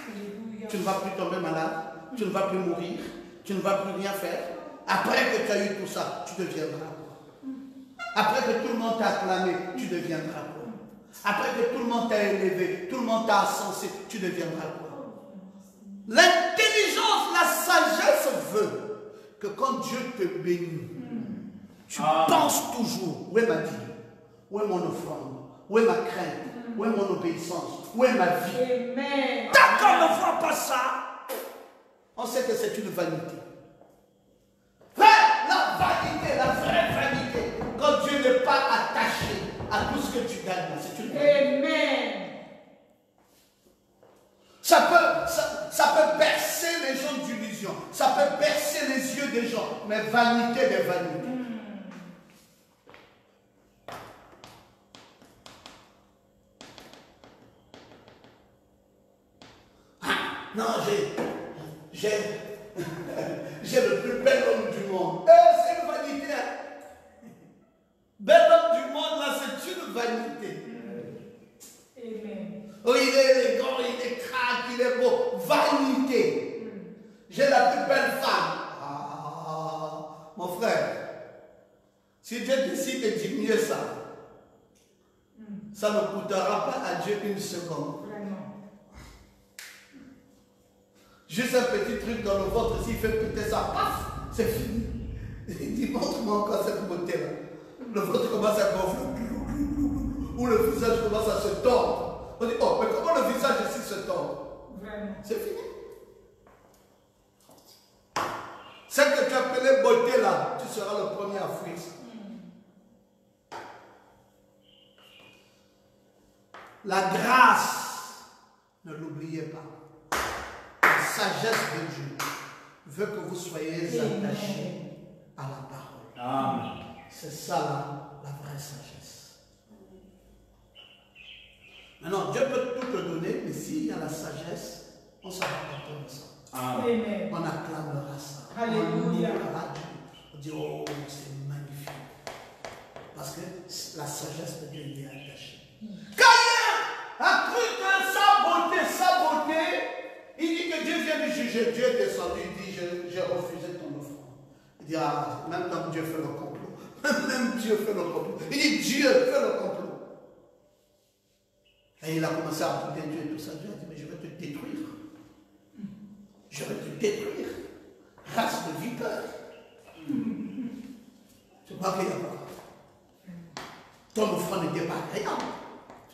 Alléluia. Tu ne vas plus tomber malade, tu ne vas plus mourir, tu ne vas plus rien faire. Après que tu as eu tout ça, tu deviendras quoi? Après que tout le monde t'a acclamé, tu deviendras quoi? Après que tout le monde t'a élevé, tout le monde t'a encensé, tu deviendras quoi? L'intelligence, la sagesse veut que quand Dieu te bénit, tu penses toujours, où est ma vie? Où est mon offrande? Où est ma crainte? Où est mon obéissance? Où est ma vie? Amen. Tant qu'on ne voit pas ça, on sait que c'est une vanité. Frère, la vanité, la vraie vanité, quand Dieu n'est pas attaché à tout ce que tu gagnes, c'est une vanité. Amen. Ça peut bercer les gens d'illusion, ça peut bercer les yeux des gens, mais vanité des vanités. Non, j'ai le plus bel homme du monde. C'est une vanité. Hein? Bel homme du monde, là, c'est une vanité. Amen. Oh, il est élégant, il est craque, il est beau. Vanité. J'ai la plus belle femme. Ah, mon frère, si Dieu décide de diminuer ça, ça ne coûtera pas à Dieu une seconde. Vraiment. Juste un petit truc dans le ventre, s'il fait péter ça, paf, c'est fini. Il dit, montre-moi encore cette beauté-là. Le ventre commence à gonfler, ou le visage commence à se tordre. On dit, oh, mais comment le visage ici se tord? Vraiment. C'est fini. Celle que tu appelais beauté là, tu seras le premier à fuir ça. La grâce, ne l'oubliez pas. La sagesse de Dieu veut que vous soyez attachés à la parole. Amen. C'est ça la vraie sagesse. Maintenant, Dieu peut tout te donner, mais s'il y a la sagesse, on s'en rapportera de ça. Amen. Amen. On acclamera ça. Alléluia. On louera Dieu. On dit, oh, c'est magnifique. Parce que la sagesse de Dieu y est attachée. Caïn a cru que sa beauté, il dit que Dieu vient de juger. Dieu est descendu, il dit, j'ai refusé ton offrande. Il dit, ah, même quand Dieu fait le complot. Même Dieu fait le complot. Il dit, Dieu fait le complot. Et il a commencé à appeler Dieu et tout ça. Dieu a dit, mais je vais te détruire. Je vais te détruire. Race de vipère. Je crois qu'il y a pas. Ton offrande n'était pas rien.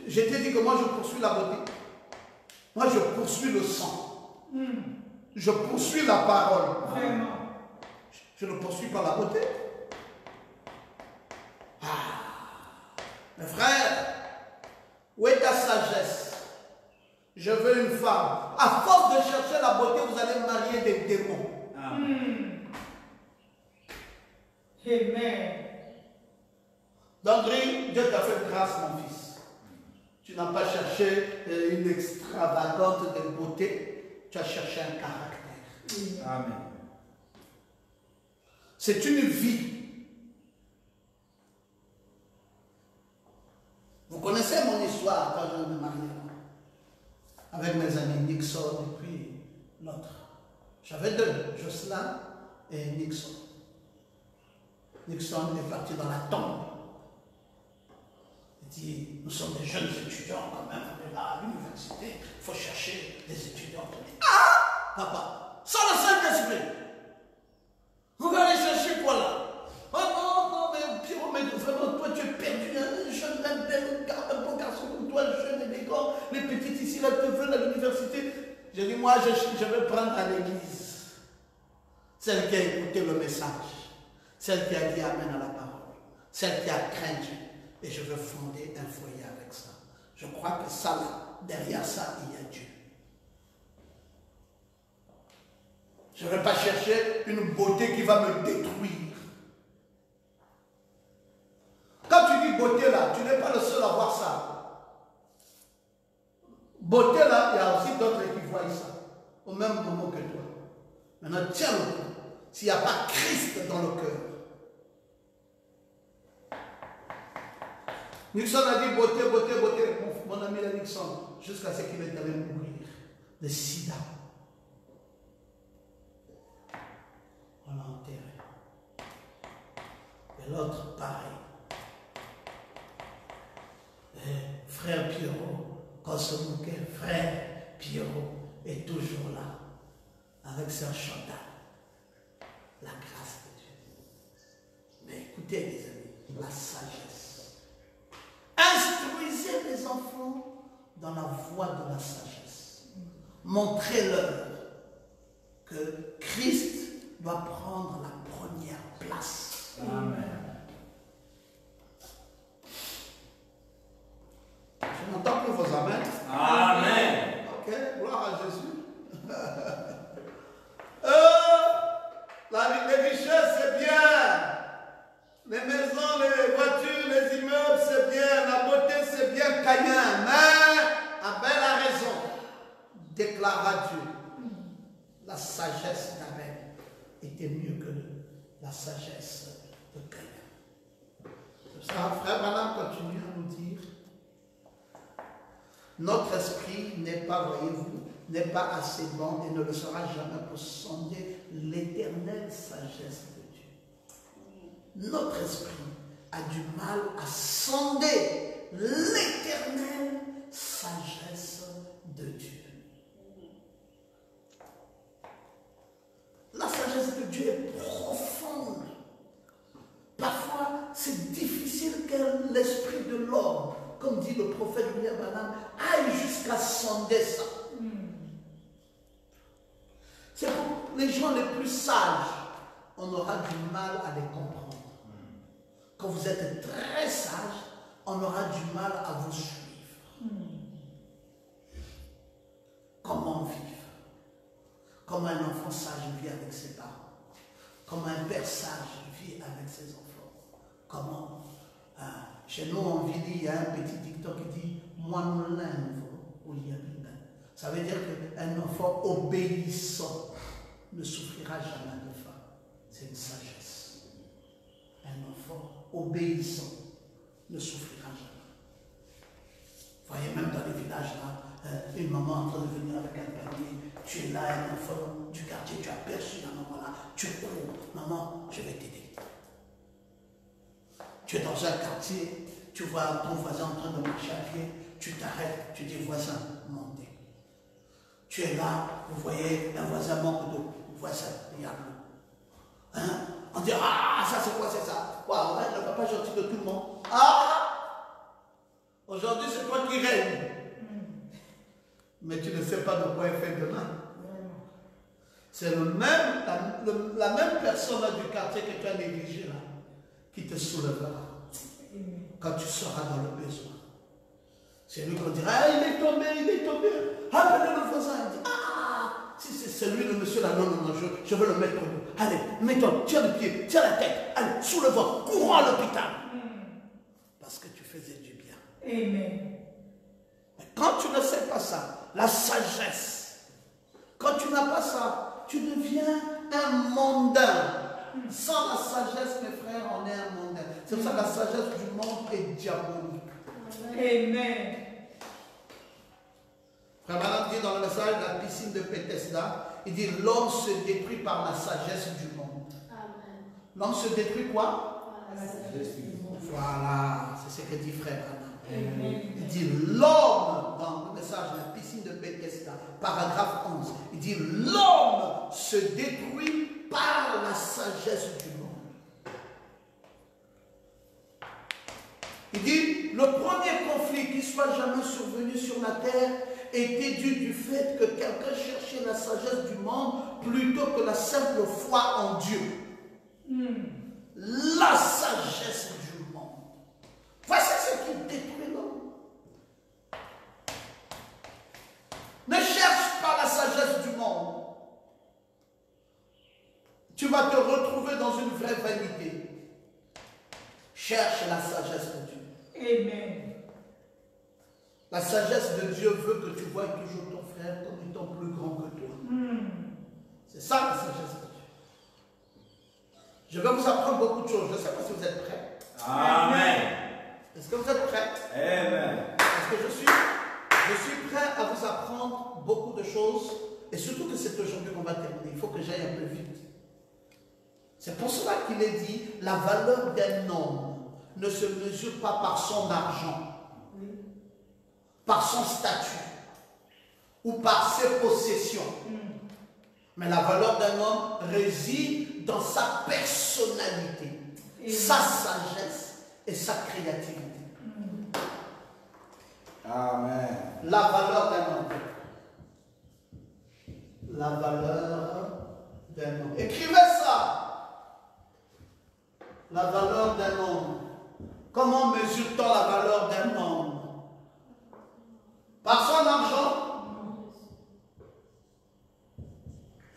Je t'ai dit que moi je poursuis la beauté. Moi je poursuis le sang. Je poursuis la parole. Vraiment. Je ne poursuis pas la beauté. Mes frères, où est ta sagesse? Je veux une femme. À force de chercher la beauté, vous allez marier des démons. Amen. Amen. D'André, Dieu t'a fait grâce, mon fils. Tu n'as pas cherché une extravagante de beauté, tu as cherché un caractère. Amen. C'est une vie. Vous connaissez mon histoire quand je me mariais avec mes amis Nixon et puis l'autre. J'avais deux, Jocelyn et Nixon. Nixon est parti dans la tombe. Il dit, nous sommes des jeunes étudiants quand même, on est là à l'université, il faut chercher des étudiants. On dit, ah, papa, sans le Saint-Esprit, vous allez chercher quoi là? Oh non, non, mais Pierrot, mais vraiment, toi tu es perdu, un jeune, un bel, un bon garçon comme toi, jeune, élégant, les petites ici, là, te veulent à l'université. J'ai dit, moi, je vais prendre à l'église celle qui a écouté le message, celle qui a dit Amen à la parole, celle qui a craint Dieu. Et je veux fonder un foyer avec ça. Je crois que ça, là, derrière ça, il y a Dieu. Je ne vais pas chercher une beauté qui va me détruire. Quand tu dis beauté, là, tu n'es pas le seul à voir ça. Beauté, là, il y a aussi d'autres qui voient ça. Au même moment que toi. Maintenant, tiens le coup. S'il n'y a pas Christ dans le cœur. Nixon a dit beauté, beauté, beauté. Mon ami la Nixon, jusqu'à ce qu'il est allé mourir de sida. On l'a enterré. Et l'autre, pareil. Et frère Pierrot, quand se moquait, frère Pierrot est toujours là, avec Sœur Chantal. La grâce de Dieu. Mais écoutez, les amis, la sagesse. Instruisez les enfants dans la voie de la sagesse. Montrez-leur que Christ doit prendre la première place. Amen. Je n'entends plus vos amens. Amen. Ok, gloire à Jésus. Les richesses, c'est bien. Les maisons, les voitures, les immeubles, c'est bien. La beauté, c'est bien. Caïn. Mais Abel a raison. Déclara Dieu. La sagesse d'Abel était mieux que la sagesse de Caïn. C'est ça, frère Madame continue à nous dire. Notre esprit n'est pas, voyez-vous, n'est pas assez bon et ne le sera jamais pour sonder l'éternelle sagesse de Dieu. Notre esprit a du mal à sonder l'éternelle sagesse de Dieu. Dieu est profonde. Parfois, c'est difficile que l'esprit de l'homme, comme dit le prophète William Branham, aille jusqu'à sonder ça. C'est pour les gens les plus sages, on aura du mal à les comprendre. Quand vous êtes très sage, on aura du mal à vous suivre. Comment vivre? Comment un enfant sage vit avec ses parents? Comment un père sage vit avec ses enfants? Comment? Chez nous, en ville, il y a un petit dicton qui dit « Moi, nous l'envo au liabina ». Ça veut dire qu'un enfant obéissant ne souffrira jamais de faim. C'est une sagesse. Un enfant obéissant ne souffrira jamais. Vous voyez, même dans les villages, là, une maman en train de venir avec un panier, tu es là, un enfant du quartier, tu as aperçu la maman là, tu cours, maman, je vais t'aider. Tu es dans un quartier, tu vois ton voisin en train de marcher à pied, tu t'arrêtes, tu dis voisin, montez. Tu es là, vous voyez un voisin manque d'eau, voisin, il y a l'eau. Hein? On dit, ah, ça c'est quoi, c'est ça? Wow, ouais, le papa gentil de tout le monde. Ah! Aujourd'hui, c'est toi qui règne. Mais tu ne sais pas de quoi est fait demain. C'est la même personne là, du quartier que tu as négligé là, qui te soulèvera quand tu seras dans le besoin. C'est lui qu'on dira, ah, il est tombé. Appelez le voisin, il dit, ah, si c'est lui le monsieur là, non, je veux le mettre au bout. Allez, mets-toi, tiens le pied, tiens la tête, allez, soulève-toi, courons à l'hôpital. Parce que tu faisais du bien. Amen. Mais quand tu ne sais pas ça, la sagesse, quand tu n'as pas ça, tu deviens un mondain. Sans la sagesse, mes frères, on est un mondain. C'est pour ça que la sagesse du monde est diabolique. Amen. Frère Madame dit dans le message de la piscine de Bethesda, il dit l'homme se détruit par la sagesse du monde. L'homme se détruit quoi? La sagesse du monde. Voilà, c'est ce que dit frère Madame. Amen. Il dit l'homme, dans le message de la piscine de Bethesda, paragraphe 11, il dit l'homme se détruit par la sagesse du monde. Il dit le premier conflit qui soit jamais survenu sur la terre était dû du fait que quelqu'un cherchait la sagesse du monde plutôt que la simple foi en Dieu. La sagesse du monde. Voici ce qui détruit l'homme. Ne cherche pas la sagesse du monde. Tu vas te retrouver dans une vraie vanité. Cherche la sagesse de Dieu. Amen. La sagesse de Dieu veut que tu voies toujours ton frère comme étant plus grand que toi. C'est ça la sagesse de Dieu. Je vais vous apprendre beaucoup de choses. Je ne sais pas si vous êtes prêts. Amen. Est-ce que vous êtes prêts? Amen. Parce que je suis prêt à vous apprendre beaucoup de choses. Et surtout que c'est aujourd'hui qu'on va terminer. Il faut que j'aille un peu vite. C'est pour cela qu'il est dit, la valeur d'un homme ne se mesure pas par son argent, par son statut ou par ses possessions. Mais la valeur d'un homme réside dans sa personnalité, sa sagesse et sa créativité. Amen. La valeur d'un homme. La valeur d'un homme. Écrivez ça. La valeur d'un homme. Comment mesure-t-on la valeur d'un homme? Par son argent?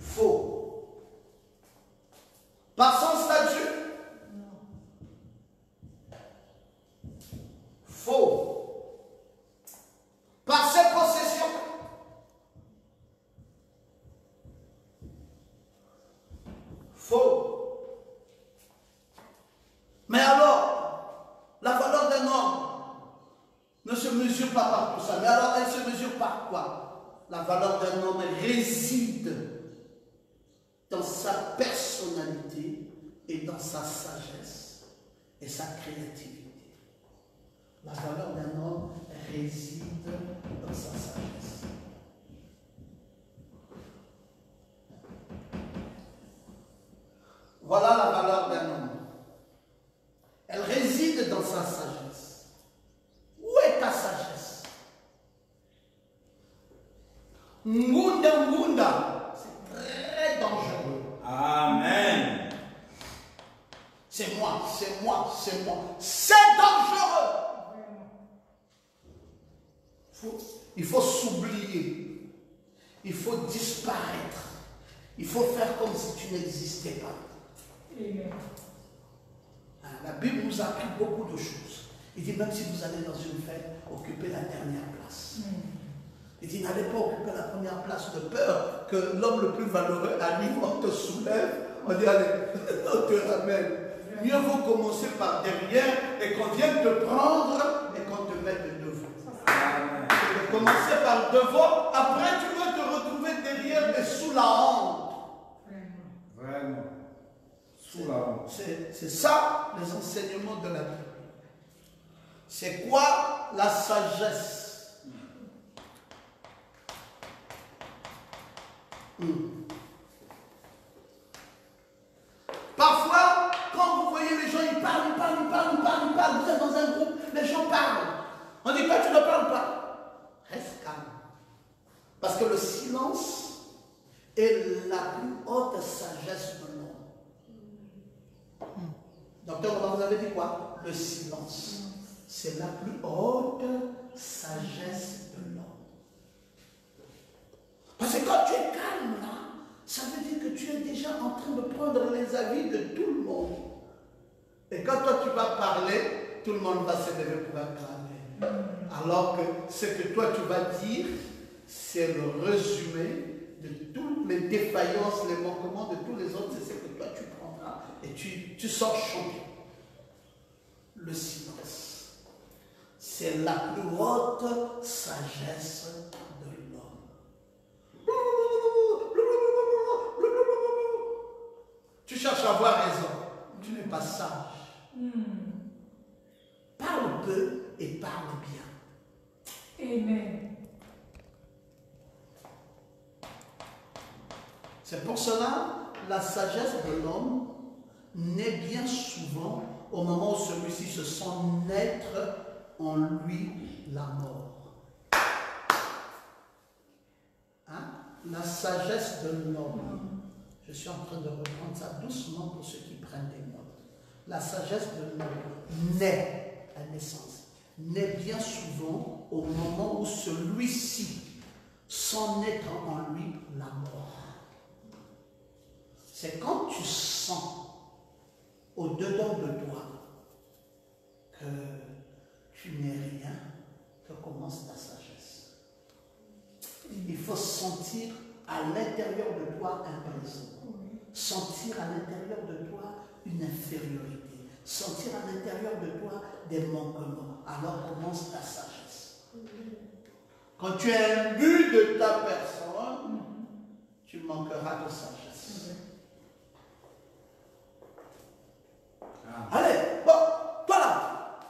Faux. Par son statut? Faux. Par ses possessions? Faux. Mais alors, la valeur d'un homme ne se mesure pas par tout ça. Mais alors, elle se mesure par quoi? La valeur d'un homme réside dans sa personnalité et dans sa sagesse et sa créativité. La valeur d'un homme réside dans sa sagesse. Voilà la valeur d'un homme. Elle réside dans sa sagesse. Où est ta sagesse? Ngunda, ngunda, c'est très dangereux. Amen. C'est moi, c'est moi, c'est moi. C'est dangereux. Il faut s'oublier. Il faut disparaître. Il faut faire comme si tu n'existais pas. Amen. La Bible nous a appris beaucoup de choses. Il dit, même si vous allez dans une fête, occupez la dernière place. Il dit, n'allez pas occuper la première place de peur que l'homme le plus valeureux arrive, on te soulève, on dit, allez, on te ramène. Mieux vaut commencer par derrière et qu'on vienne te prendre et qu'on te mette devant. De commencer par devant, après tu vas te retrouver derrière mais sous la honte. Vraiment. Sous la honte. C'est ça les enseignements de la Bible. C'est quoi la sagesse? Parfois, quand vous voyez les gens, ils parlent, vous êtes dans un groupe, les gens parlent. On dit, toi, tu ne parles pas. Reste calme. Parce que le silence est la plus haute sagesse de l'homme. Docteur, vous avez dit quoi? Le silence. C'est la plus haute sagesse de l'homme. Parce que quand tu es calme là, ça veut dire que tu es déjà en train de prendre les avis de tout le monde. Et quand toi tu vas parler, tout le monde va se lever pour acclamer. Alors que ce que toi tu vas dire, c'est le résumé de toutes les défaillances, les manquements de tous les autres, c'est ce que toi tu prendras et tu sors champion. Le silence, c'est la plus haute sagesse de l'homme. Tu cherches à avoir raison, tu n'es pas sage. Parle peu et parle bien. Amen. C'est pour cela, la sagesse de l'homme naît bien souvent au moment où celui-ci se sent naître en lui la mort. Hein? La sagesse de l'homme. Je suis en train de reprendre ça doucement pour ceux qui prennent des notes. La sagesse de l'homme naît à naissance, naît bien souvent au moment où celui-ci sent naître en lui la mort. C'est quand tu sens au-dedans de toi que tu n'es rien que commence ta sagesse. Il faut sentir à l'intérieur de toi un présent. Sentir à l'intérieur de toi une infériorité. Sentir à l'intérieur de toi des manquements. Alors commence ta sagesse. Quand tu es imbu de ta personne, tu manqueras de sagesse. Allez, bon, voilà.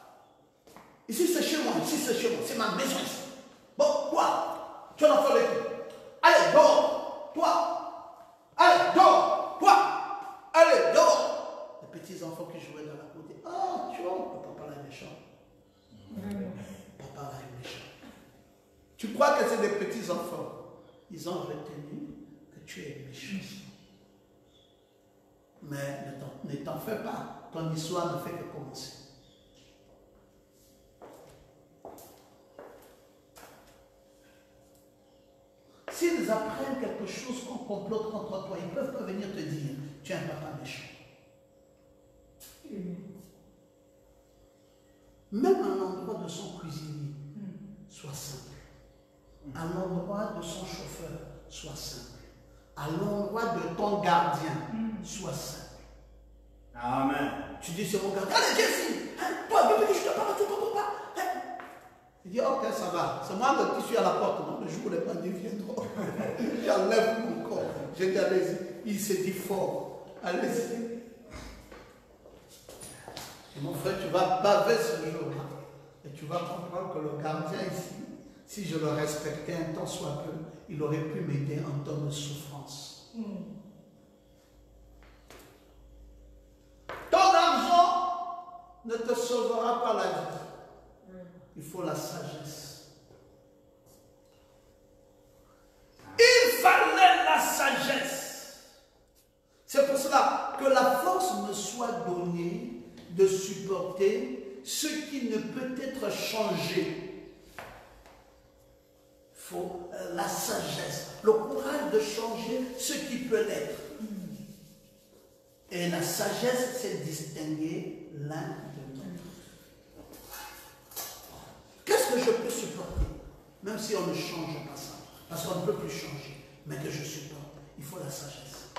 Ici c'est chez moi, c'est ma maison ici. Bon, toi, tu en as fait qui? Allez, dehors, toi. Allez, dehors, toi. Allez, dehors. Les petits enfants qui jouaient dans la cour disaient, ah, tu vois, papa là est méchant. Papa là est méchant. Tu crois que c'est des petits enfants? Ils ont retenu que tu es méchant. Mais ne t'en fais pas. Ton histoire ne fait que commencer. S'ils apprennent quelque chose qu'on complote contre toi, ils ne peuvent pas venir te dire, tu es un papa méchant. Même à l'endroit de son cuisinier, sois simple. À l'endroit de son chauffeur, sois simple. À l'endroit de ton gardien, sois simple. Amen. Tu dis c'est mon gardien, allez viens ici, toi bébé, je te parle, tu ne comprends pas. Il dit ok, ça va, c'est moi qui suis à la porte, non? Le jour où les bandits viendront, j'enlève mon corps. J'ai dit allez-y, il s'est dit fort, allez-y. Mon frère, tu vas baver ce jour-là et tu vas comprendre que le gardien ici, si je le respectais un temps soit peu, il aurait pu m'aider en temps de souffrance. ne te sauvera pas la vie. Il faut la sagesse. Il fallait la sagesse. C'est pour cela que la force me soit donnée de supporter ce qui ne peut être changé. Il faut la sagesse, le courage de changer ce qui peut l'être. Et la sagesse, c'est distinguer l'un de l'autre. Qu'est-ce que je peux supporter? Même si on ne change pas ça. Parce qu'on ne peut plus changer. Mais que je supporte. Il faut la sagesse.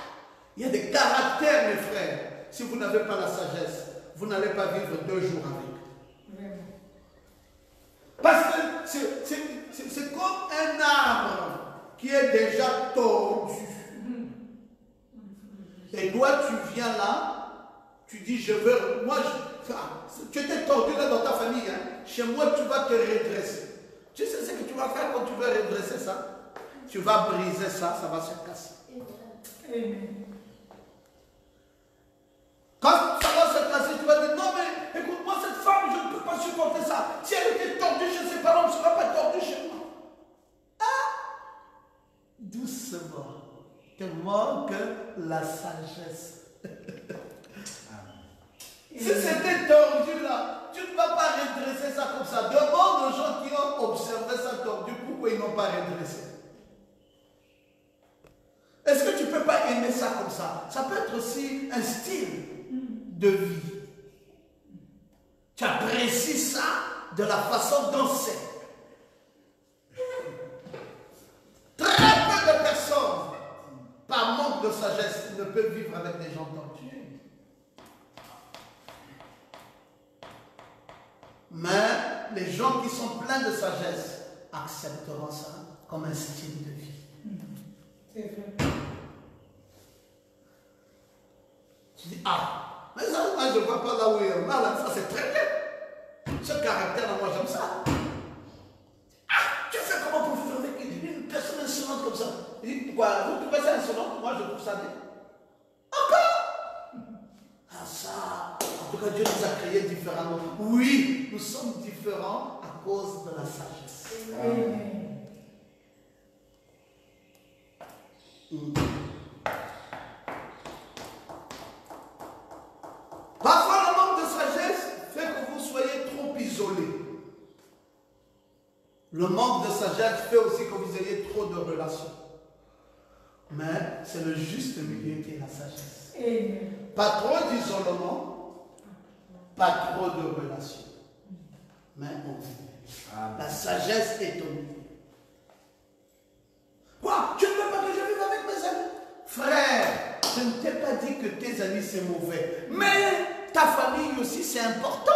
Il y a des caractères, mes frères. Si vous n'avez pas la sagesse, vous n'allez pas vivre 2 jours avec. Parce que c'est comme un arbre qui est déjà tordu. Et toi, tu viens là, tu dis, je veux, tu étais tordu là dans ta famille, hein. Chez moi, tu vas te redresser. Tu sais ce que tu vas faire quand tu veux redresser ça? Tu vas briser ça, ça va se casser. Amen. Quand ça va se casser, tu vas dire, non mais écoute-moi, cette femme, je ne peux pas supporter ça. Si elle était tordue chez ses parents, elle ne sera pas tordue chez moi. Ah! Doucement. Te manque la sagesse. Si c'était tordu là, tu ne vas pas redresser ça comme ça. Demande aux gens qui ont observé ça tordu pourquoi ils n'ont pas redressé. Est-ce que tu ne peux pas aimer ça comme ça? Ça peut être aussi un style de vie. Tu apprécies ça de la façon dont c'est. Très peu de personnes, par manque de sagesse, ne peuvent vivre avec des gens tordus. Mais les gens qui sont pleins de sagesse accepteront ça comme un style de vie. C'est vrai. Tu dis, ah, mais ça, moi je ne vois pas là où il est mal, ça c'est très bien. Ce caractère-là, moi j'aime ça. Ah, tu fais comment pour vivre avec une personne insolente comme ça? Il dit, quoi, vous trouvez ça insolent? Moi je trouve ça bien. Encore? Ah ça, en tout cas Dieu nous a créés différemment. Oui, nous sommes différents à cause de la sagesse. Amen. Parfois, le manque de sagesse fait que vous soyez trop isolé. Le manque de sagesse fait aussi que vous ayez trop de relations. Mais c'est le juste milieu qui est la sagesse. Amen. Pas trop d'isolement, pas trop de relations. Mais on vit. La sagesse est au milieu. Quoi? Tu ne veux pas que je vive avec mes amis? Frère, je ne t'ai pas dit que tes amis c'est mauvais. Mais ta famille aussi c'est important.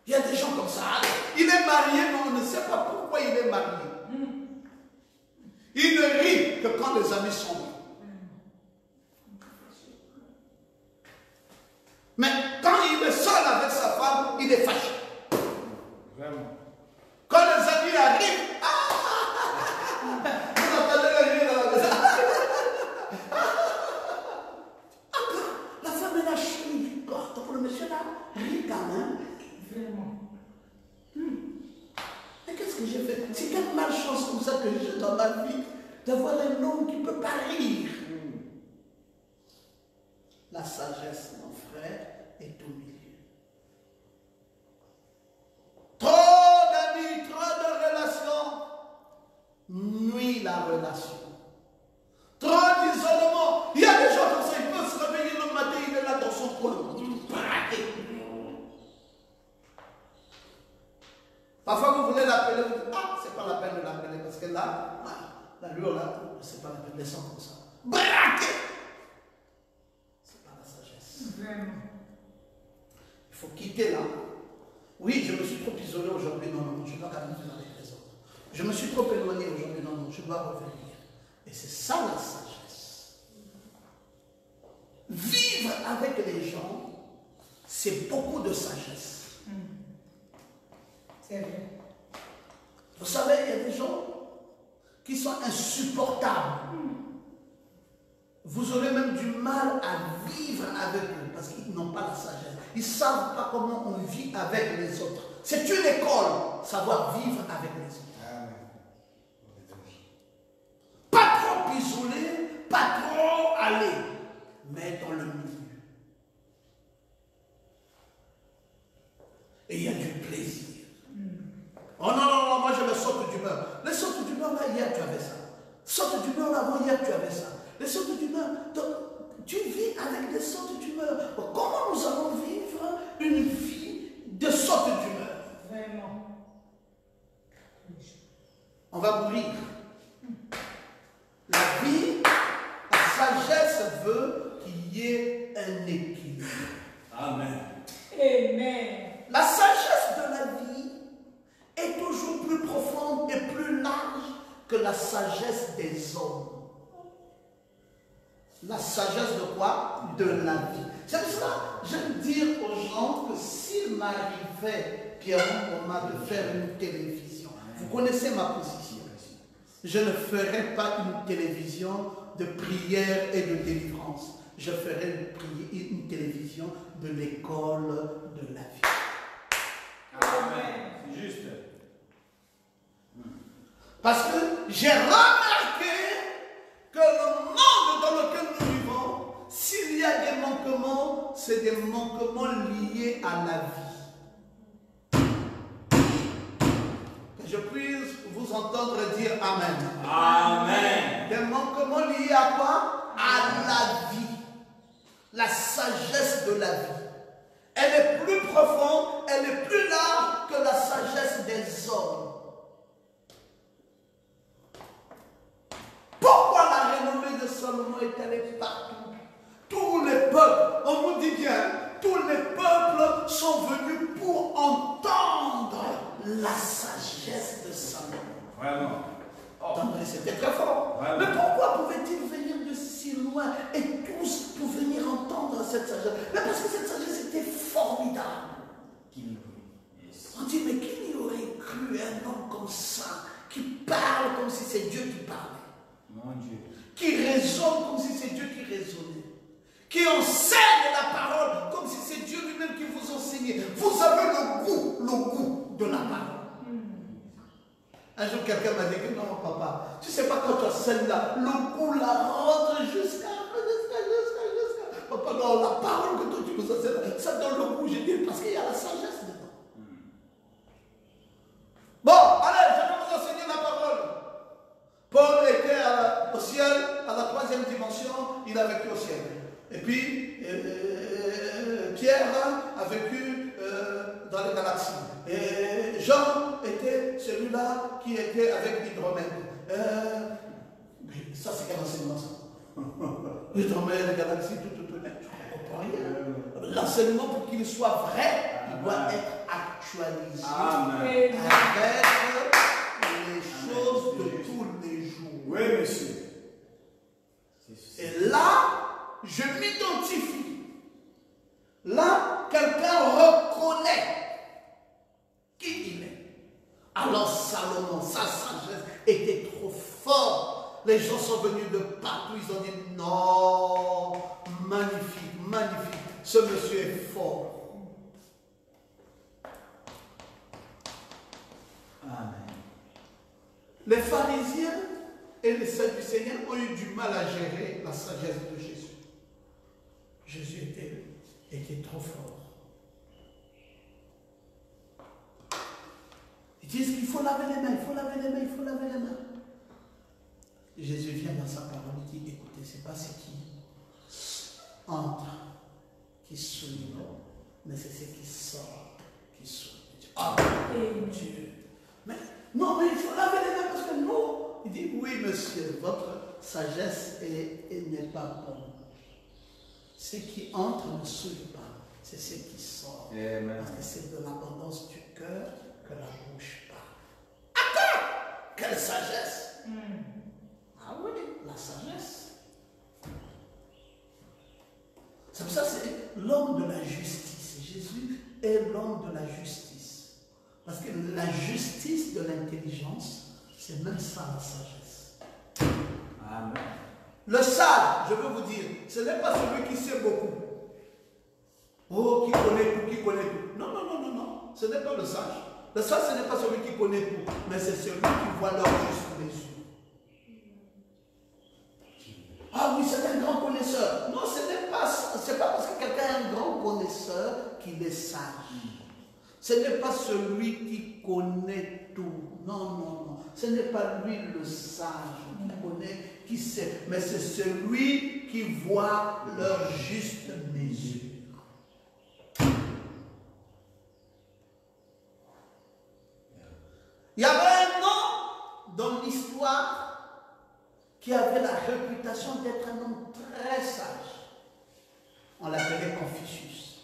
Il y a des gens comme ça. Il est marié, mais on ne sait pas pourquoi il est marié. Il ne rit que quand les amis sont là. Mais quand il est seul avec sa femme, il est fâché. Vraiment. Quand les amis arrivent, vous entendez le rire dans la maison. La femme est là, chérie. Donc le monsieur là rit quand même. Vraiment. Mais qu'est-ce que j'ai fait? C'est quelle malchance comme ça que j'ai dans ma vie d'avoir un homme qui ne peut pas rire. La sagesse, mon frère, est au milieu. Trop d'amis, trop de relations nuit la relation. Trop d'isolement. Il y a des gens comme ça, ils peuvent se réveiller le matin, il est là dans son coin. Braqué. Parfois vous voulez l'appeler, vous dites, ah, c'est pas la peine de l'appeler, parce que là, lui, c'est pas la peine de descendre comme ça. Braqué. C'est pas la sagesse. Vraiment. Il faut quitter là. Oui, je me suis trop isolé aujourd'hui, non, je dois quand même faire avec les autres. Je me suis trop éloigné aujourd'hui, non, je dois revenir. Et c'est ça la sagesse. Vivre avec les gens, c'est beaucoup de sagesse. C'est vrai. Vous savez, il y a des gens qui sont insupportables. Vous aurez même du mal à vivre avec eux parce qu'ils n'ont pas la sagesse. Ils ne savent pas comment on vit avec les autres. C'est une école, savoir vivre avec les autres. Amen. Pas trop isolé, pas trop aller, mais dans le milieu. Et il y a du plaisir. Oh non, non, non, moi je me saute d'humeur. Les sautes d'humeur, là, hier tu avais ça. Saute d'humeur, là, avant hier tu avais ça. Les sautes d'humeur, tu vis avec des sautes d'humeur. Comment nous allons vivre une vie de saute d'humeur? Vraiment. On va mourir. La vie, la sagesse veut qu'il y ait un équilibre. Amen. Amen. La sagesse de la vie est toujours plus profonde et plus large que la sagesse des hommes. La sagesse de quoi? De la vie. C'est pour ça que j'aime dire aux gens que s'il m'arrivait, Pierre-Thomas, de faire une télévision, vous connaissez ma position. Je ne ferai pas une télévision de prière et de délivrance. Je ferai une télévision de l'école de la vie. Amen. C'est juste. Parce que j'ai remarqué que le monde dans lequel nous vivons, s'il y a des manquements, c'est des manquements liés à la vie. Que je puisse vous entendre dire Amen. Amen. Des manquements liés à quoi? À la vie. La sagesse de la vie. Elle est plus profonde, elle est plus large que la sagesse des hommes. Pourquoi la renommée de Salomon est allée partout? Tous les peuples, on nous dit bien, tous les peuples sont venus pour entendre la sagesse de Salomon. Vraiment. Entendre, c'était très fort. Vraiment. Mais pourquoi pouvaient-ils venir de si loin et tous pour venir entendre cette sagesse? Mais parce que cette sagesse était formidable. Yes. On dit, mais qui n'y aurait cru un homme comme ça, qui parle comme si c'est Dieu qui parlait? Mon Dieu. Qui raisonne comme si c'est Dieu qui raisonnait, qui enseigne la parole comme si c'est Dieu lui-même qui vous enseignait. Vous avez le goût de la parole. Un jour, quelqu'un m'a dit que non, papa, tu ne sais pas quand tu enseignes là, le goût la rentre jusqu'à. Papa, non, la parole que toi tu nous enseignes, ça donne le goût, j'ai dit, parce qu'il y a la sagesse dedans. Bon, allez, je vais vous enseigner la parole. Paul était au ciel, à la 3e dimension, il a vécu au ciel. Et puis, Pierre a vécu dans les galaxies. Et Jean était celui-là qui était avec l'hydromètre. Ça, c'est quel enseignement, ça? L'hydromètre, les galaxies, tout. Je ne comprends rien. L'enseignement, pour qu'il soit vrai, il doit être actualisé. Amen. Avec les choses de tous les jours. Oui, monsieur. Et là, je m'identifie. Là, quelqu'un reconnaît qui il est. Alors Salomon, sa sagesse était trop forte. Les gens sont venus de partout, ils ont dit non, magnifique, magnifique. Ce monsieur est fort. Amen. Les pharisiens et les sadducéens ont eu du mal à gérer la sagesse de Jésus. Jésus était trop fort. Ils disent qu'il faut laver les mains, il faut laver les mains, il faut laver les mains. Jésus vient dans sa parole et dit, écoutez, c'est pas ce qui entre qui souille, mais c'est ce qui sort qui souille. Ah, Dieu. Mais non, mais il faut laver les mains parce que nous, il dit, oui, monsieur, votre sagesse n'est pas bonne. Ce qui entre ne souille pas, c'est ce qui sort. Amen. Parce que c'est de l'abondance du cœur que la bouche parle. Attends! Quelle sagesse! Ah oui, la sagesse. C'est pour ça que c'est l'homme de la justice. Jésus est l'homme de la justice. Parce que la justice de l'intelligence, c'est même ça la sagesse. Amen. Le sage, je veux vous dire, ce n'est pas celui qui sait beaucoup. Oh, qui connaît tout, qui connaît tout. Non, non, non, non, non. Ce n'est pas le sage. Le sage, ce n'est pas celui qui connaît tout, mais c'est celui qui voit leur juste mesure. Ah oui, c'est un grand connaisseur. Non, ce n'est pas ça. C'est pas parce que quelqu'un est un grand connaisseur qu'il est sage. Ce n'est pas celui qui connaît tout. Non, non, non. Ce n'est pas lui le sage qui connaît, qui sait. Mais c'est celui qui voit leur juste mesure. Il y avait un homme dans l'histoire qui avait la réputation d'être un homme très sage. On l'appelait Confucius.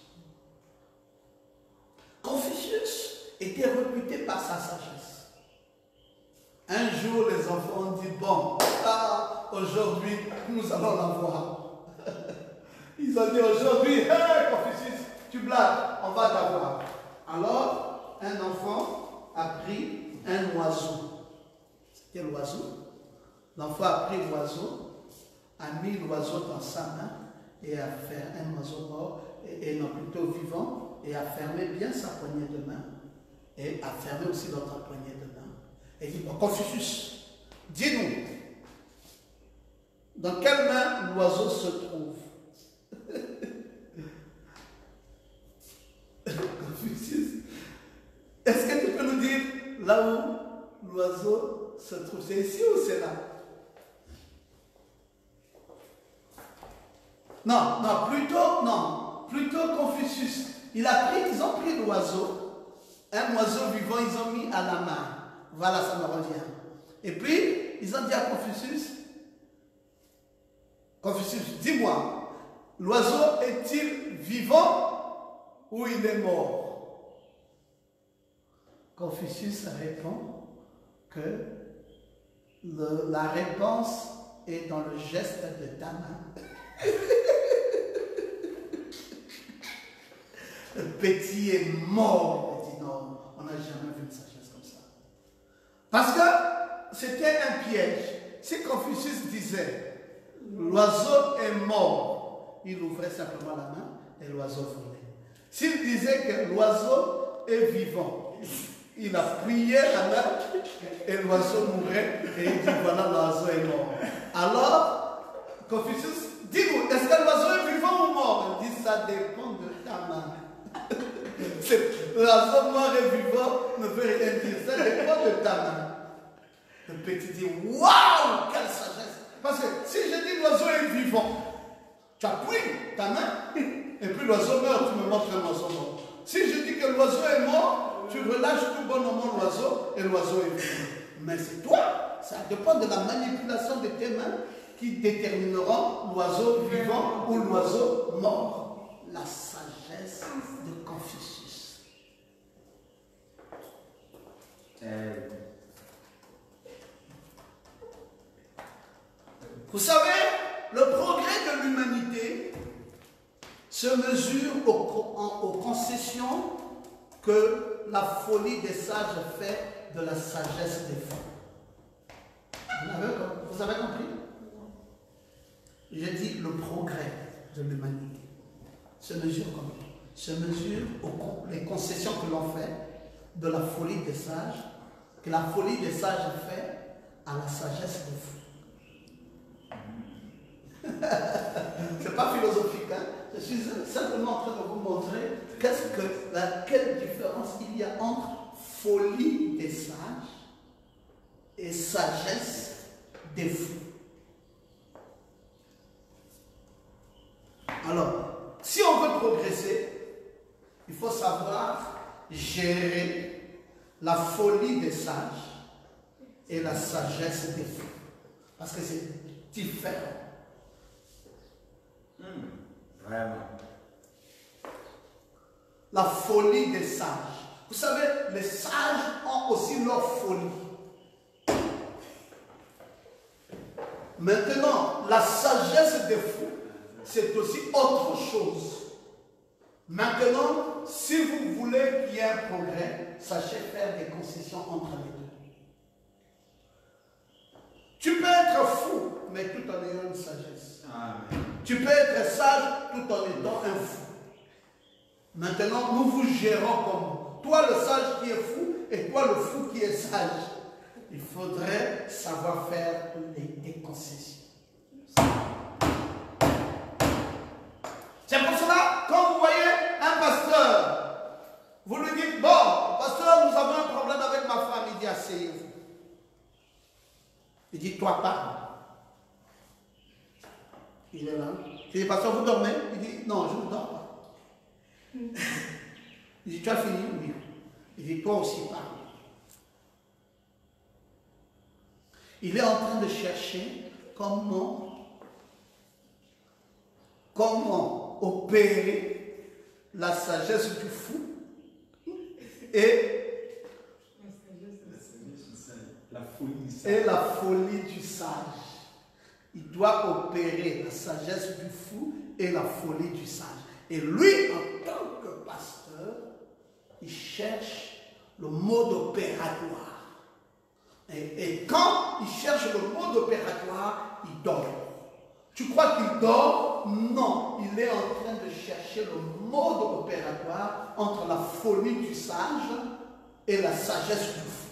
Confucius était réputé par sa sagesse. Un jour, les enfants ont dit, bon, aujourd'hui, nous allons la voir. Ils ont dit, aujourd'hui, hey, Confucius, tu blagues, on va t'avoir. Alors, un enfant a pris un oiseau. C'était l'oiseau. L'enfant a pris l'oiseau, a mis l'oiseau dans sa main et a fait un oiseau mort, et non plutôt vivant, et a fermé bien sa poignée de main, et a fermé aussi l'autre poignée de main. Et il dit, bon, Confucius, dis-nous, dans quelle main l'oiseau se trouve? Confucius, est-ce que tu peux nous dire là où l'oiseau se trouve? C'est ici ou c'est là? Non, plutôt Confucius. Ils ont pris l'oiseau, un oiseau vivant, ils ont mis à la main. Voilà, ça me revient. Et puis, ils ont dit à Confucius, dis-moi, l'oiseau est-il vivant ou il est mort? Confucius répond que la réponse est dans le geste de ta main. Le petit est mort. Il dit non, on n'a jamais vu une sagesse comme ça. Parce que c'était un piège. Si Confucius disait l'oiseau est mort, il ouvrait simplement la main et l'oiseau volait. S'il disait que l'oiseau est vivant, il a plié la main et l'oiseau mourait et il dit voilà, l'oiseau est mort. Alors, Confucius, dis-nous, est-ce que l'oiseau est vivant ou mort? Il dit ça dépend de ta main. L'oiseau mort et vivant ne veut rien dire, ça dépend de ta main. Le petit dit waouh, quelle sagesse! Parce que si je dis l'oiseau est vivant, tu appuies ta main et puis l'oiseau meurt, tu me montres l'oiseau mort. Si je dis que l'oiseau est mort, tu relâches tout bonnement l'oiseau et l'oiseau est vivant. Mais c'est toi, ça dépend de la manipulation de tes mains qui détermineront l'oiseau vivant ou l'oiseau mort. La sagesse de Confucius. Vous savez, le progrès de l'humanité se mesure aux concessions que la folie des sages fait de la sagesse des fous. Vous avez compris? J'ai dit le progrès de l'humanité se mesure comment? Se mesure les concessions que l'on fait de la folie des sages, que la folie des sages fait à la sagesse des fous. C'est pas philosophique, hein? Je suis simplement en train de vous montrer quelle différence il y a entre folie des sages et sagesse des fous. Alors, si on veut progresser, il faut savoir gérer la folie des sages et la sagesse des fous. Parce que c'est différent. Vraiment. La folie des sages. Vous savez, les sages ont aussi leur folie. Maintenant, la sagesse des fous, c'est aussi autre chose. Maintenant, si vous voulez qu'il y ait un progrès, sachez faire des concessions entre les deux. Tu peux être fou, mais tout en ayant une sagesse. Amen. Tu peux être sage tout en étant un fou. Maintenant, nous vous gérons comme toi le sage qui est fou et toi le fou qui est sage. Il faudrait savoir faire des concessions. C'est pour cela, quand vous voyez un pasteur, vous lui dites, bon, pasteur, nous avons un problème avec ma femme. Il dit, asseyez-vous. Il dit, toi, parle. Il est là. Il dit, pasteur, vous dormez? Il dit, non, je ne dors pas. Il dit, tu as fini? Oui. Il dit, toi aussi, parle. Il est en train de chercher comment opérer la sagesse du fou et la folie du sage. Il doit opérer la sagesse du fou et la folie du sage. Et lui, en tant que pasteur, il cherche le mode opératoire. Et quand il cherche le mode opératoire, il dort. Tu crois qu'il dort? Non, il est en train de chercher le mode opératoire entre la folie du sage et la sagesse du fou.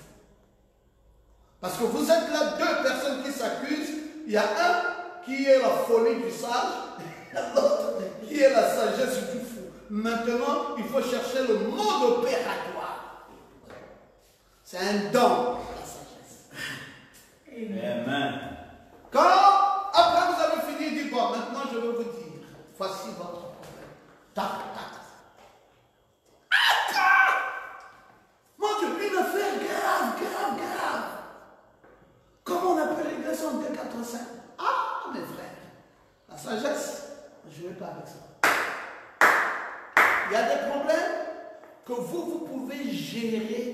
Parce que vous êtes là, deux personnes qui s'accusent. Il y a un qui est la folie du sage et l'autre qui est la sagesse du fou. Maintenant, il faut chercher le mode opératoire. C'est un don, la sagesse. Amen. Quand, après vous avez fini, il dit, bon, maintenant je vais vous dire, voici votre problème. Tac, tac. Mon Dieu, une affaire grave. Comment on appelle régler ça en 2, 4, 5? Ah, mes frères, la sagesse, je ne vais pas avec ça. Il y a des problèmes que vous pouvez gérer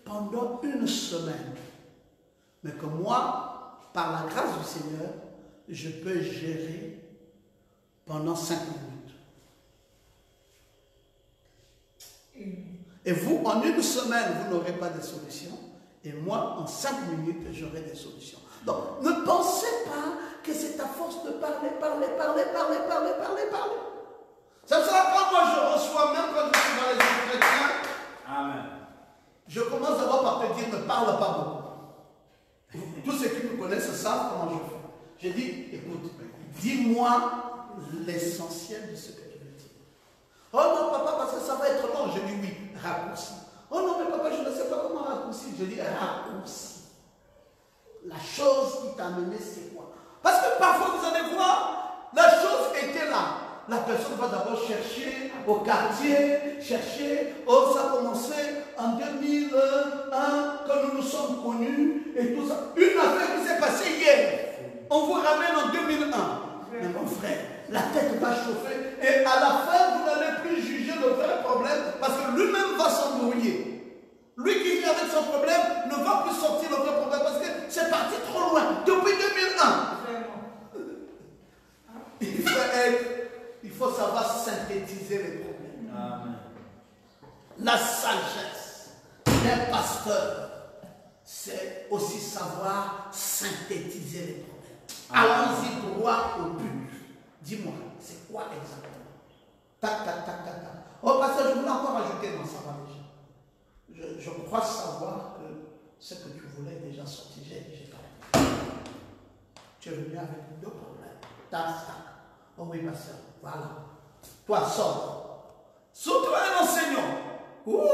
pendant une semaine. Mais que moi, par la grâce du Seigneur, je peux gérer pendant 5 minutes. Et vous, en une semaine, vous n'aurez pas de solution. Et moi, en 5 minutes, j'aurai des solutions. Donc, ne pensez pas que c'est à force de parler. C'est pour ça que quand moi je reçois, même quand je suis dans les entretiens, Amen. je commence d'abord par te dire, ne parle pas beaucoup. Tous ceux qui me connaissent savent comment je fais. J'ai dit, écoute, dis-moi l'essentiel de ce que tu veux dire. Oh non, papa, parce que ça va être long. Je dis oui, raccourci. Oh non, mais papa, je ne sais pas comment raccourcir. Je dis raccourci. La chose qui t'a amené, c'est quoi? Parce que parfois, vous allez voir, la chose était là. La personne va d'abord chercher au quartier, oh, ça a commencé en 2001, quand nous nous sommes connus, et tout ça. Une affaire qui s'est passée hier. On vous ramène en 2001. Mais mon frère, la tête va chauffer, et à la fin, vous n'allez plus juger le vrai problème, parce que lui-même va s'embrouiller. Lui qui vit avec son problème ne va plus sortir le vrai problème, parce que c'est parti trop loin, depuis 2001. Il faut savoir synthétiser les problèmes. Amen. La sagesse d'un pasteur, c'est aussi savoir synthétiser les problèmes. Allons-y droit au but. Dis-moi, c'est quoi exactement? Tac, tac, tac, tac, tac. Oh, pasteur, je voulais encore ajouter, non, ça va déjà. Je crois savoir que ce que tu voulais déjà sortir, j'ai parlé. Tu es venu avec 2 problèmes. Tac, tac. Oh oui, pasteur, voilà. Toi, sors. Surtout un enseignant. Ouh,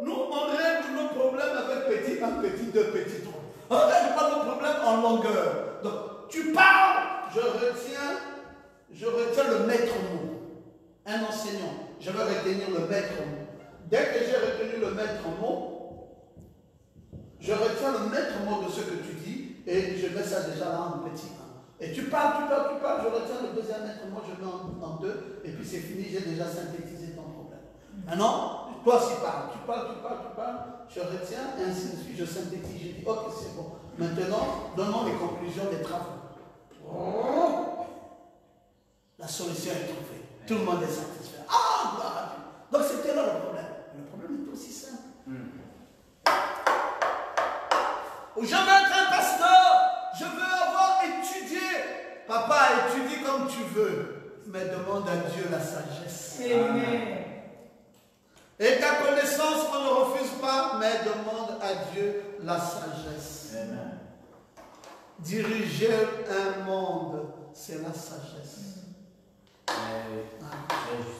nous, on règle nos problèmes avec petit 1, petit 2, petit 3. On ne règle pas nos problèmes en longueur. Donc, tu parles, je retiens le maître mot. Un enseignant, je vais retenir le maître mot. Dès que j'ai retenu le maître mot, je retiens le maître mot de ce que tu dis et je mets ça déjà là en petit 1. Et tu parles, je retiens le deuxième maître mot, je mets en 2, et puis c'est fini, j'ai déjà synthétisé ton problème. Maintenant, toi aussi parle, tu parles, je retiens, et ainsi de suite, je synthétise, je dis, ok, c'est bon. Maintenant, donnons les conclusions des travaux. La solution est trouvée. Tout le monde est satisfait. Ah, gloire à Dieu. Donc c'était là le problème. Le problème est aussi simple. Je veux être un pasteur. veux, mais demande à Dieu la sagesse. Amen. Et ta connaissance, on ne refuse pas, mais demande à Dieu la sagesse. Amen. Diriger un monde, c'est la sagesse.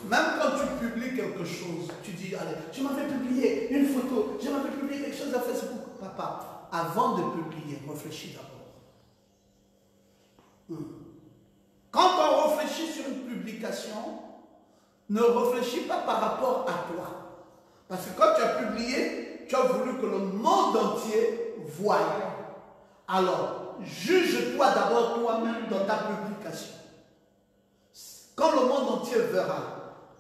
Même quand tu publies quelque chose, tu dis, allez, je m'avais publié une photo, je m'avais publié quelque chose à Facebook. Papa, avant de publier, réfléchis d'abord. Quand on réfléchit sur une publication, ne réfléchis pas par rapport à toi. Parce que quand tu as publié, tu as voulu que le monde entier voie. Alors, juge-toi d'abord toi-même dans ta publication. Quand le monde entier verra,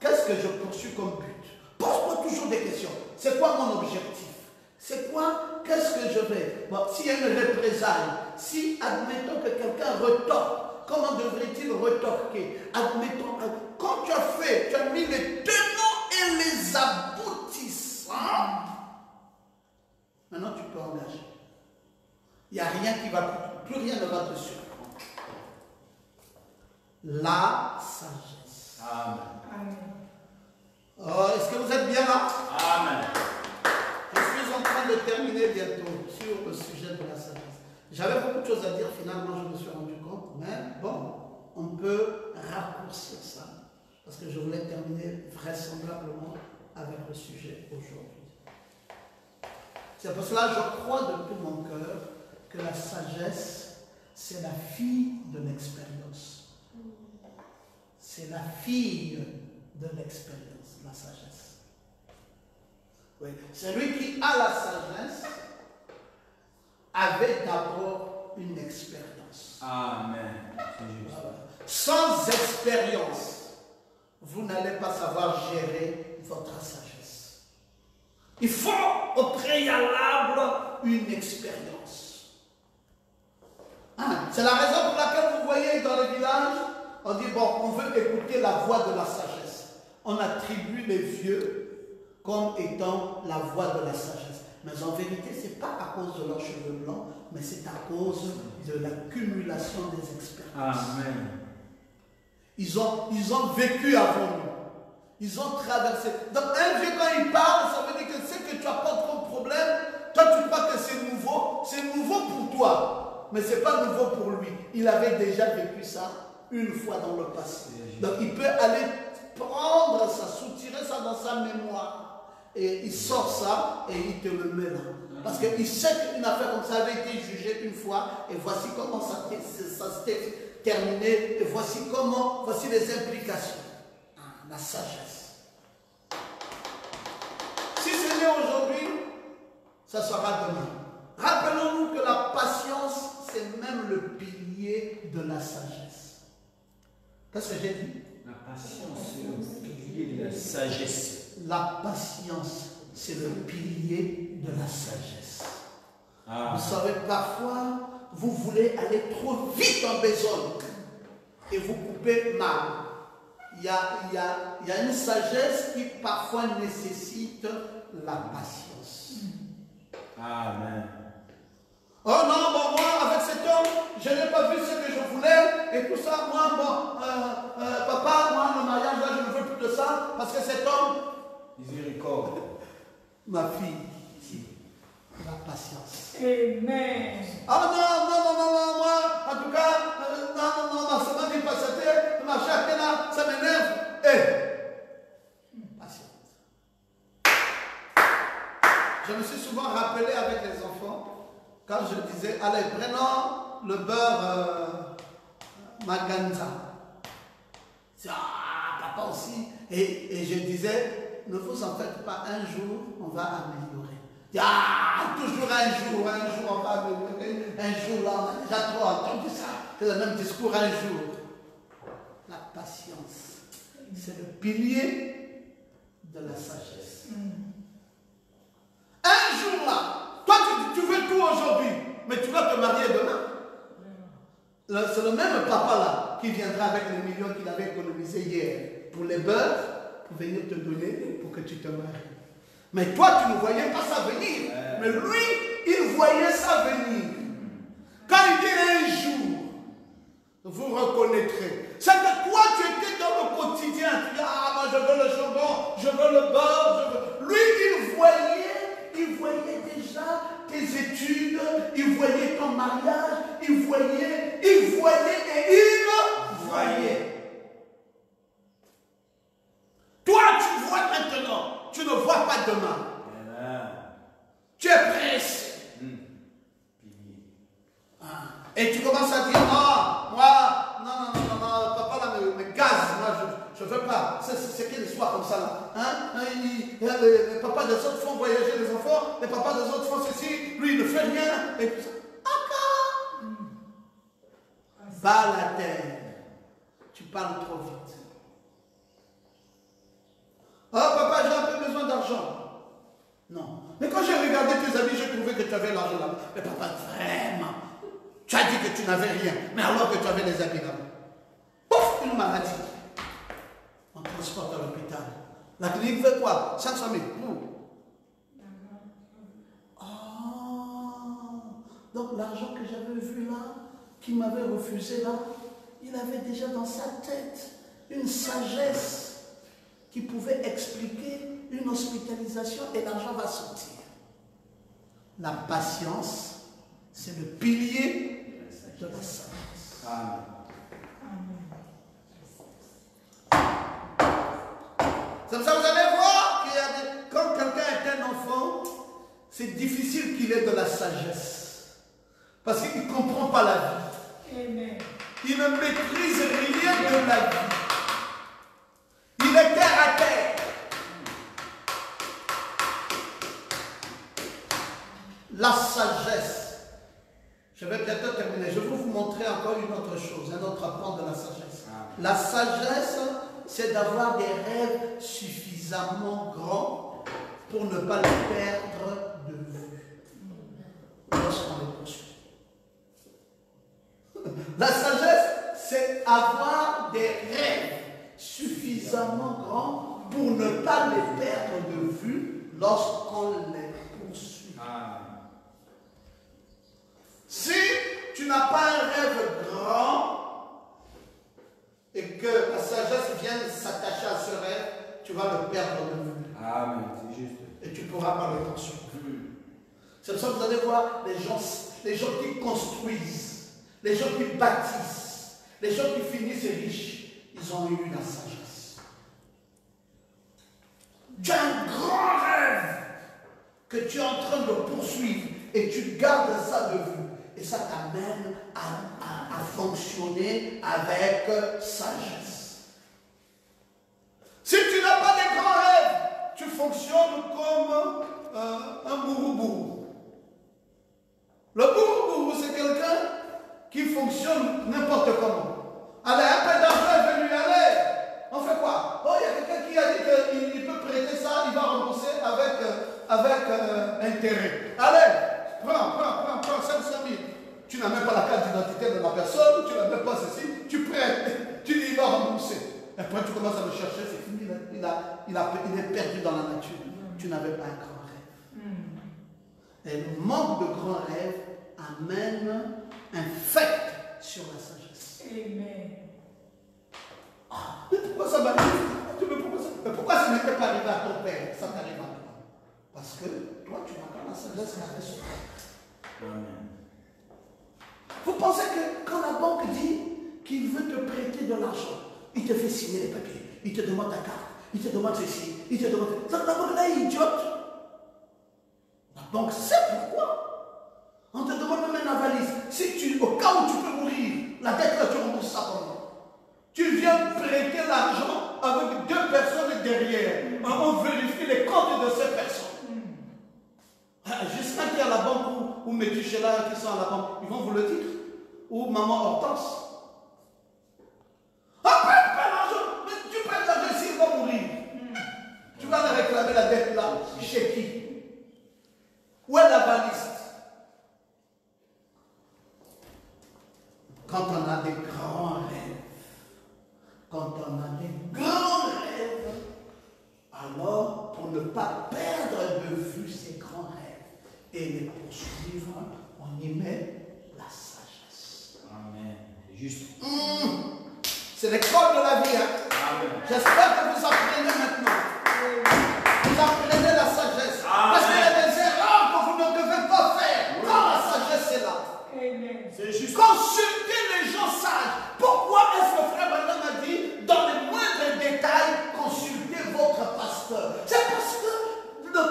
qu'est-ce que je poursuis comme but? Pose-moi toujours des questions. C'est quoi mon objectif? C'est quoi? Qu'est-ce que je vais? Bon, s'il y a une représailles, si, admettons que quelqu'un retorque, comment devrait-il retorquer? Admettons, quand tu as fait, tu as mis les tenants et les aboutissants, maintenant tu peux engager. Il n'y a rien qui va, plus rien ne va te surprendre. La sagesse. Amen. Oh, est-ce que vous êtes bien là? Amen. Je suis en train de terminer bientôt sur le sujet de la sagesse. J'avais beaucoup de choses à dire, finalement je me suis rendu compte, mais bon, on peut raccourcir ça, parce que je voulais terminer vraisemblablement avec le sujet aujourd'hui. C'est pour cela que je crois de tout mon cœur que la sagesse, c'est la fille de l'expérience. C'est la fille de l'expérience, la sagesse. Oui. Celui qui a la sagesse avait d'abord une expérience. Amen. Sans expérience, vous n'allez pas savoir gérer votre sagesse. Il faut au préalable une expérience. C'est la raison pour laquelle vous voyez dans le village, on dit, bon, on veut écouter la voix de la sagesse. On attribue les vieux comme étant la voix de la sagesse. Mais en vérité, ce n'est pas à cause de leurs cheveux blancs, mais c'est à cause de l'accumulation des expériences. Amen. Ils ont vécu avant nous. Ils ont traversé. Donc un vieux, quand il parle, ça veut dire que ce que tu apportes comme problème, toi tu crois que c'est nouveau pour toi. Mais ce n'est pas nouveau pour lui. Il avait déjà vécu ça une fois dans le passé. Donc il peut aller prendre ça, soutirer ça dans sa mémoire. Et il sort ça et il te le met là. Parce qu'il sait qu'une affaire comme ça avait été jugée une fois. Et voici comment ça s'était terminé. Et voici les implications. La sagesse. Si c'est né aujourd'hui, ça sera demain. Rappelons-nous que la patience, c'est même le pilier de la sagesse. Qu'est-ce que j'ai dit? La patience, c'est le pilier de la sagesse. La patience, c'est le pilier de la sagesse. Vous savez, parfois, vous voulez aller trop vite en besogne et vous coupez mal. Il y a une sagesse qui parfois nécessite la patience. Amen. Oh non, bon, moi, avec cet homme, je n'ai pas vu ce que je voulais, et tout ça, moi, bon, papa, moi, le mariage, là, je ne veux plus de ça, parce que cet homme... Miséricorde. Ma fille, la patience. Amen. Ah non, moi, en tout cas, non, ça m'a dit pas c'était, ma chère là, ça m'énerve. Patience. Je me suis souvent rappelé avec les enfants, quand je disais, allez, prenons le beurre Maganza. Papa aussi. Et je disais, ne vous en faites pas, un jour, on va améliorer. Toujours un jour, on va améliorer. Un jour, là, on a déjà trop entendu ça. C'est le même discours un jour. La patience, c'est le pilier de la sagesse. Un jour, là, toi, tu veux tout aujourd'hui, mais tu vas te marier demain. C'est le même papa, là, qui viendra avec les millions qu'il avait économisés hier pour les beurres, pour venir te donner pour que tu te maries. Mais toi, tu ne voyais pas ça venir. Mais lui, il voyait ça venir. Quand il dit un jour, vous reconnaîtrez. C'est que demain. Amen. Tu es pressé. Et tu commences à dire, non, moi, non, papa là me gaze, moi je ne veux pas. C'est quelle histoire comme ça là, hein? Les papas des autres font voyager les enfants, les papas des autres font ceci, lui il ne fait rien. Et tout ça. Bas la terre, tu parles trop vite. Oh papa, j'ai un peu besoin d'argent. Non. Mais quand j'ai regardé tes amis, j'ai trouvé que tu avais l'argent là. Mais papa, vraiment, tu as dit que tu n'avais rien, mais alors que tu avais des amis là-bas. Pouf, une maladie. On transporte à l'hôpital. La clinique veut quoi? 500 000. Oh, donc l'argent que j'avais vu là, qui m'avait refusé là, il avait déjà dans sa tête une sagesse qui pouvait expliquer une hospitalisation et l'argent va sortir. La patience, c'est le pilier de la sagesse. Amen. C'est pour ça que vous allez voir qu'il y a quand quelqu'un est un enfant, c'est difficile qu'il ait de la sagesse. Parce qu'il ne comprend pas la vie. Amen. Il ne maîtrise rien de la vie. Il est terre à terre. La sagesse. Je vais bientôt terminer. Je vais vous montrer encore une autre chose, un autre pan de la sagesse. La sagesse, c'est d'avoir des rêves suffisamment grands pour ne pas les perdre de vue lorsqu'on les poursuit. La sagesse, c'est avoir des rêves suffisamment grands pour ne pas les perdre de vue lorsqu'on les poursuit. Si tu n'as pas un rêve grand et que la sagesse vienne s'attacher à ce rêve, tu vas le perdre de vue. Amen, c'est juste. Et tu ne pourras pas le poursuivre. C'est pour ça que vous allez voir les gens qui construisent, les gens qui bâtissent, les gens qui finissent riches, ils ont eu la sagesse. Tu as un grand rêve que tu es en train de poursuivre et tu gardes ça de vue. Et ça t'amène à fonctionner avec sagesse. Si tu n'as pas de grands rêves, tu fonctionnes comme un bourou-bourou. Le bourou-bourou, c'est quelqu'un qui fonctionne n'importe comment. Allez, un peu d'argent est venu, allez, on fait quoi? Oh, il y a quelqu'un qui a dit qu'il peut prêter ça, il va rembourser avec intérêt. Allez, prends 500 000. Tu n'as même pas la carte d'identité de la personne, tu n'as même pas ceci, tu prêtes, tu dis il va rembourser. Après tu commences à le chercher, c'est fini, il est perdu dans la nature. Tu n'avais pas un grand rêve. Et le manque de grands rêves amène un fait sur la sagesse. Amen. Mais pourquoi ça m'arrive? Mais pourquoi ça n'était pas arrivé à ton père? Ça t'arrive à toi. Parce que toi, tu n'as pas la sagesse qui a fait sur toi. Amen. Vous pensez que quand la banque dit qu'il veut te prêter de l'argent, il te fait signer les papiers, il te demande ta carte, il te demande ceci, il te demande... La banque là est idiote. La banque sait pourquoi. On te demande même la valise. Si au cas où tu peux mourir, la dette là, tu rembourses ça comment? Tu viens prêter l'argent avec deux personnes derrière. On vérifie les comptes de ces personnes. Jusqu'à qui à la banque ou Métuchéla qui sont à la banque, ils vont vous le dire. Ou maman Hortense. Ah, prête pas l'argent. Mais tu prêtes l'argent ici, il va mourir. Tu vas le réclamer la dette là. Chez qui? Où est la valise? Quand on a des grands rêves, alors pour ne pas perdre de vue ces grands rêves et les poursuivre, on y met la sagesse. Amen. C'est juste. C'est l'école de la vie. Hein? J'espère que vous apprenez maintenant. Vous apprenez la sagesse. Parce qu'il y a des erreurs que vous ne devez pas faire quand la sagesse est là. Amen. C'est juste. Consultez les gens sages. Pourquoi est-ce que Frère Branham a dit, dans les moindres détails, consultez votre pasteur? C'est parce que le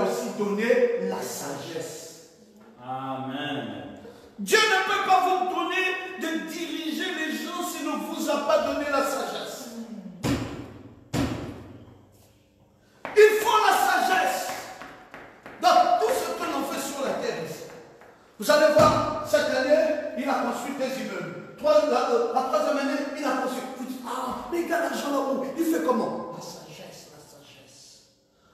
aussi donné la sagesse. Amen. Dieu ne peut pas vous donner de diriger les gens s'il ne vous a pas donné la sagesse. Il faut la sagesse dans tout ce que l'on fait sur la terre ici. Vous allez voir, cette année, il a construit des immeubles. La troisième année, il a construit. Vous dites, ah, mais il a l'argent là-haut. Il fait comment? La sagesse, la sagesse.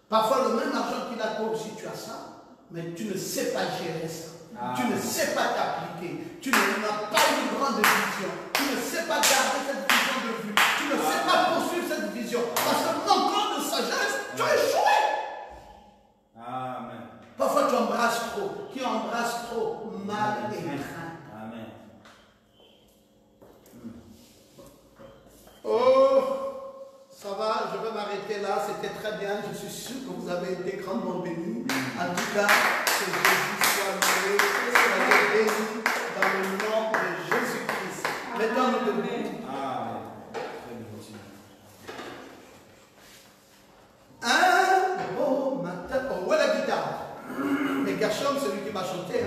Parfois, le même argent qu'il a, toi aussi, tu as ça, mais tu ne sais pas gérer ça. Tu ne sais pas t'appliquer. Tu n'as pas une grande vision. Tu ne sais pas garder cette vision de vue. Tu ne sais pas poursuivre cette vision. Parce que manquant de sagesse, tu as échoué. Amen. Parfois, tu embrasses trop. Qui embrasse trop, mal et craint. Amen. Oh, ça va, je vais m'arrêter là. C'était très bien. Je suis sûr que vous avez été grandement bénis. En tout cas, que Jésus soit loué, soyez bénis dans le nom de Jésus-Christ. Mettons-nous debout. Amen. Un beau matin. Oh, où est la guitare? Mais Gershom, celui qui m'a chanté.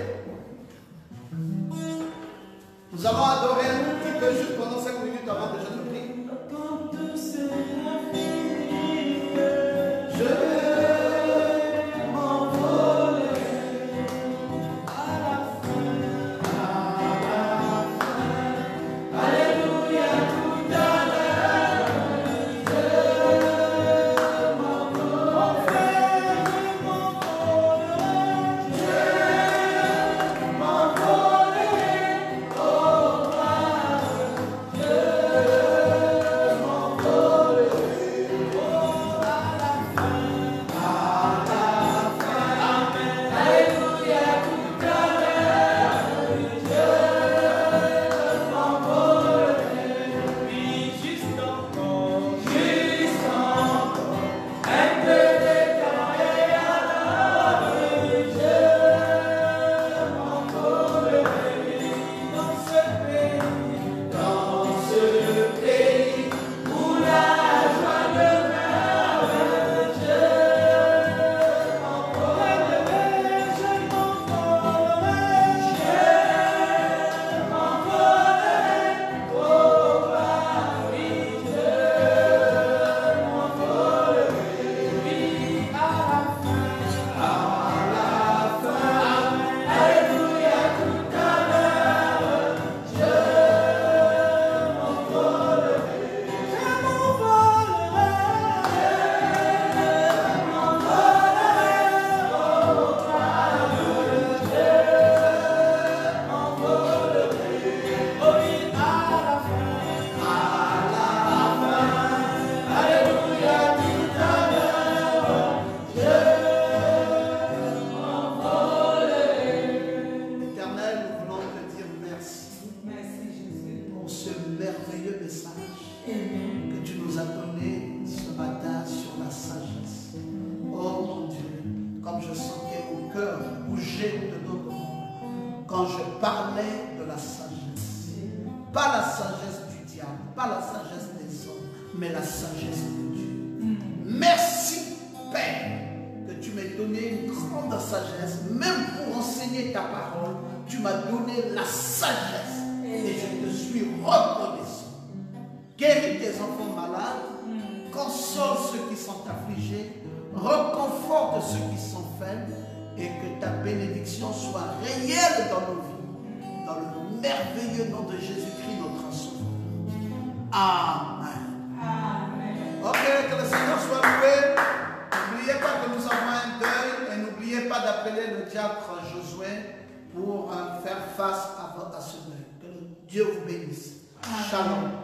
Nous allons adorer un tout petit peu juste pendant 5 minutes avant que je te prie. Dieu vous bénisse. Shalom.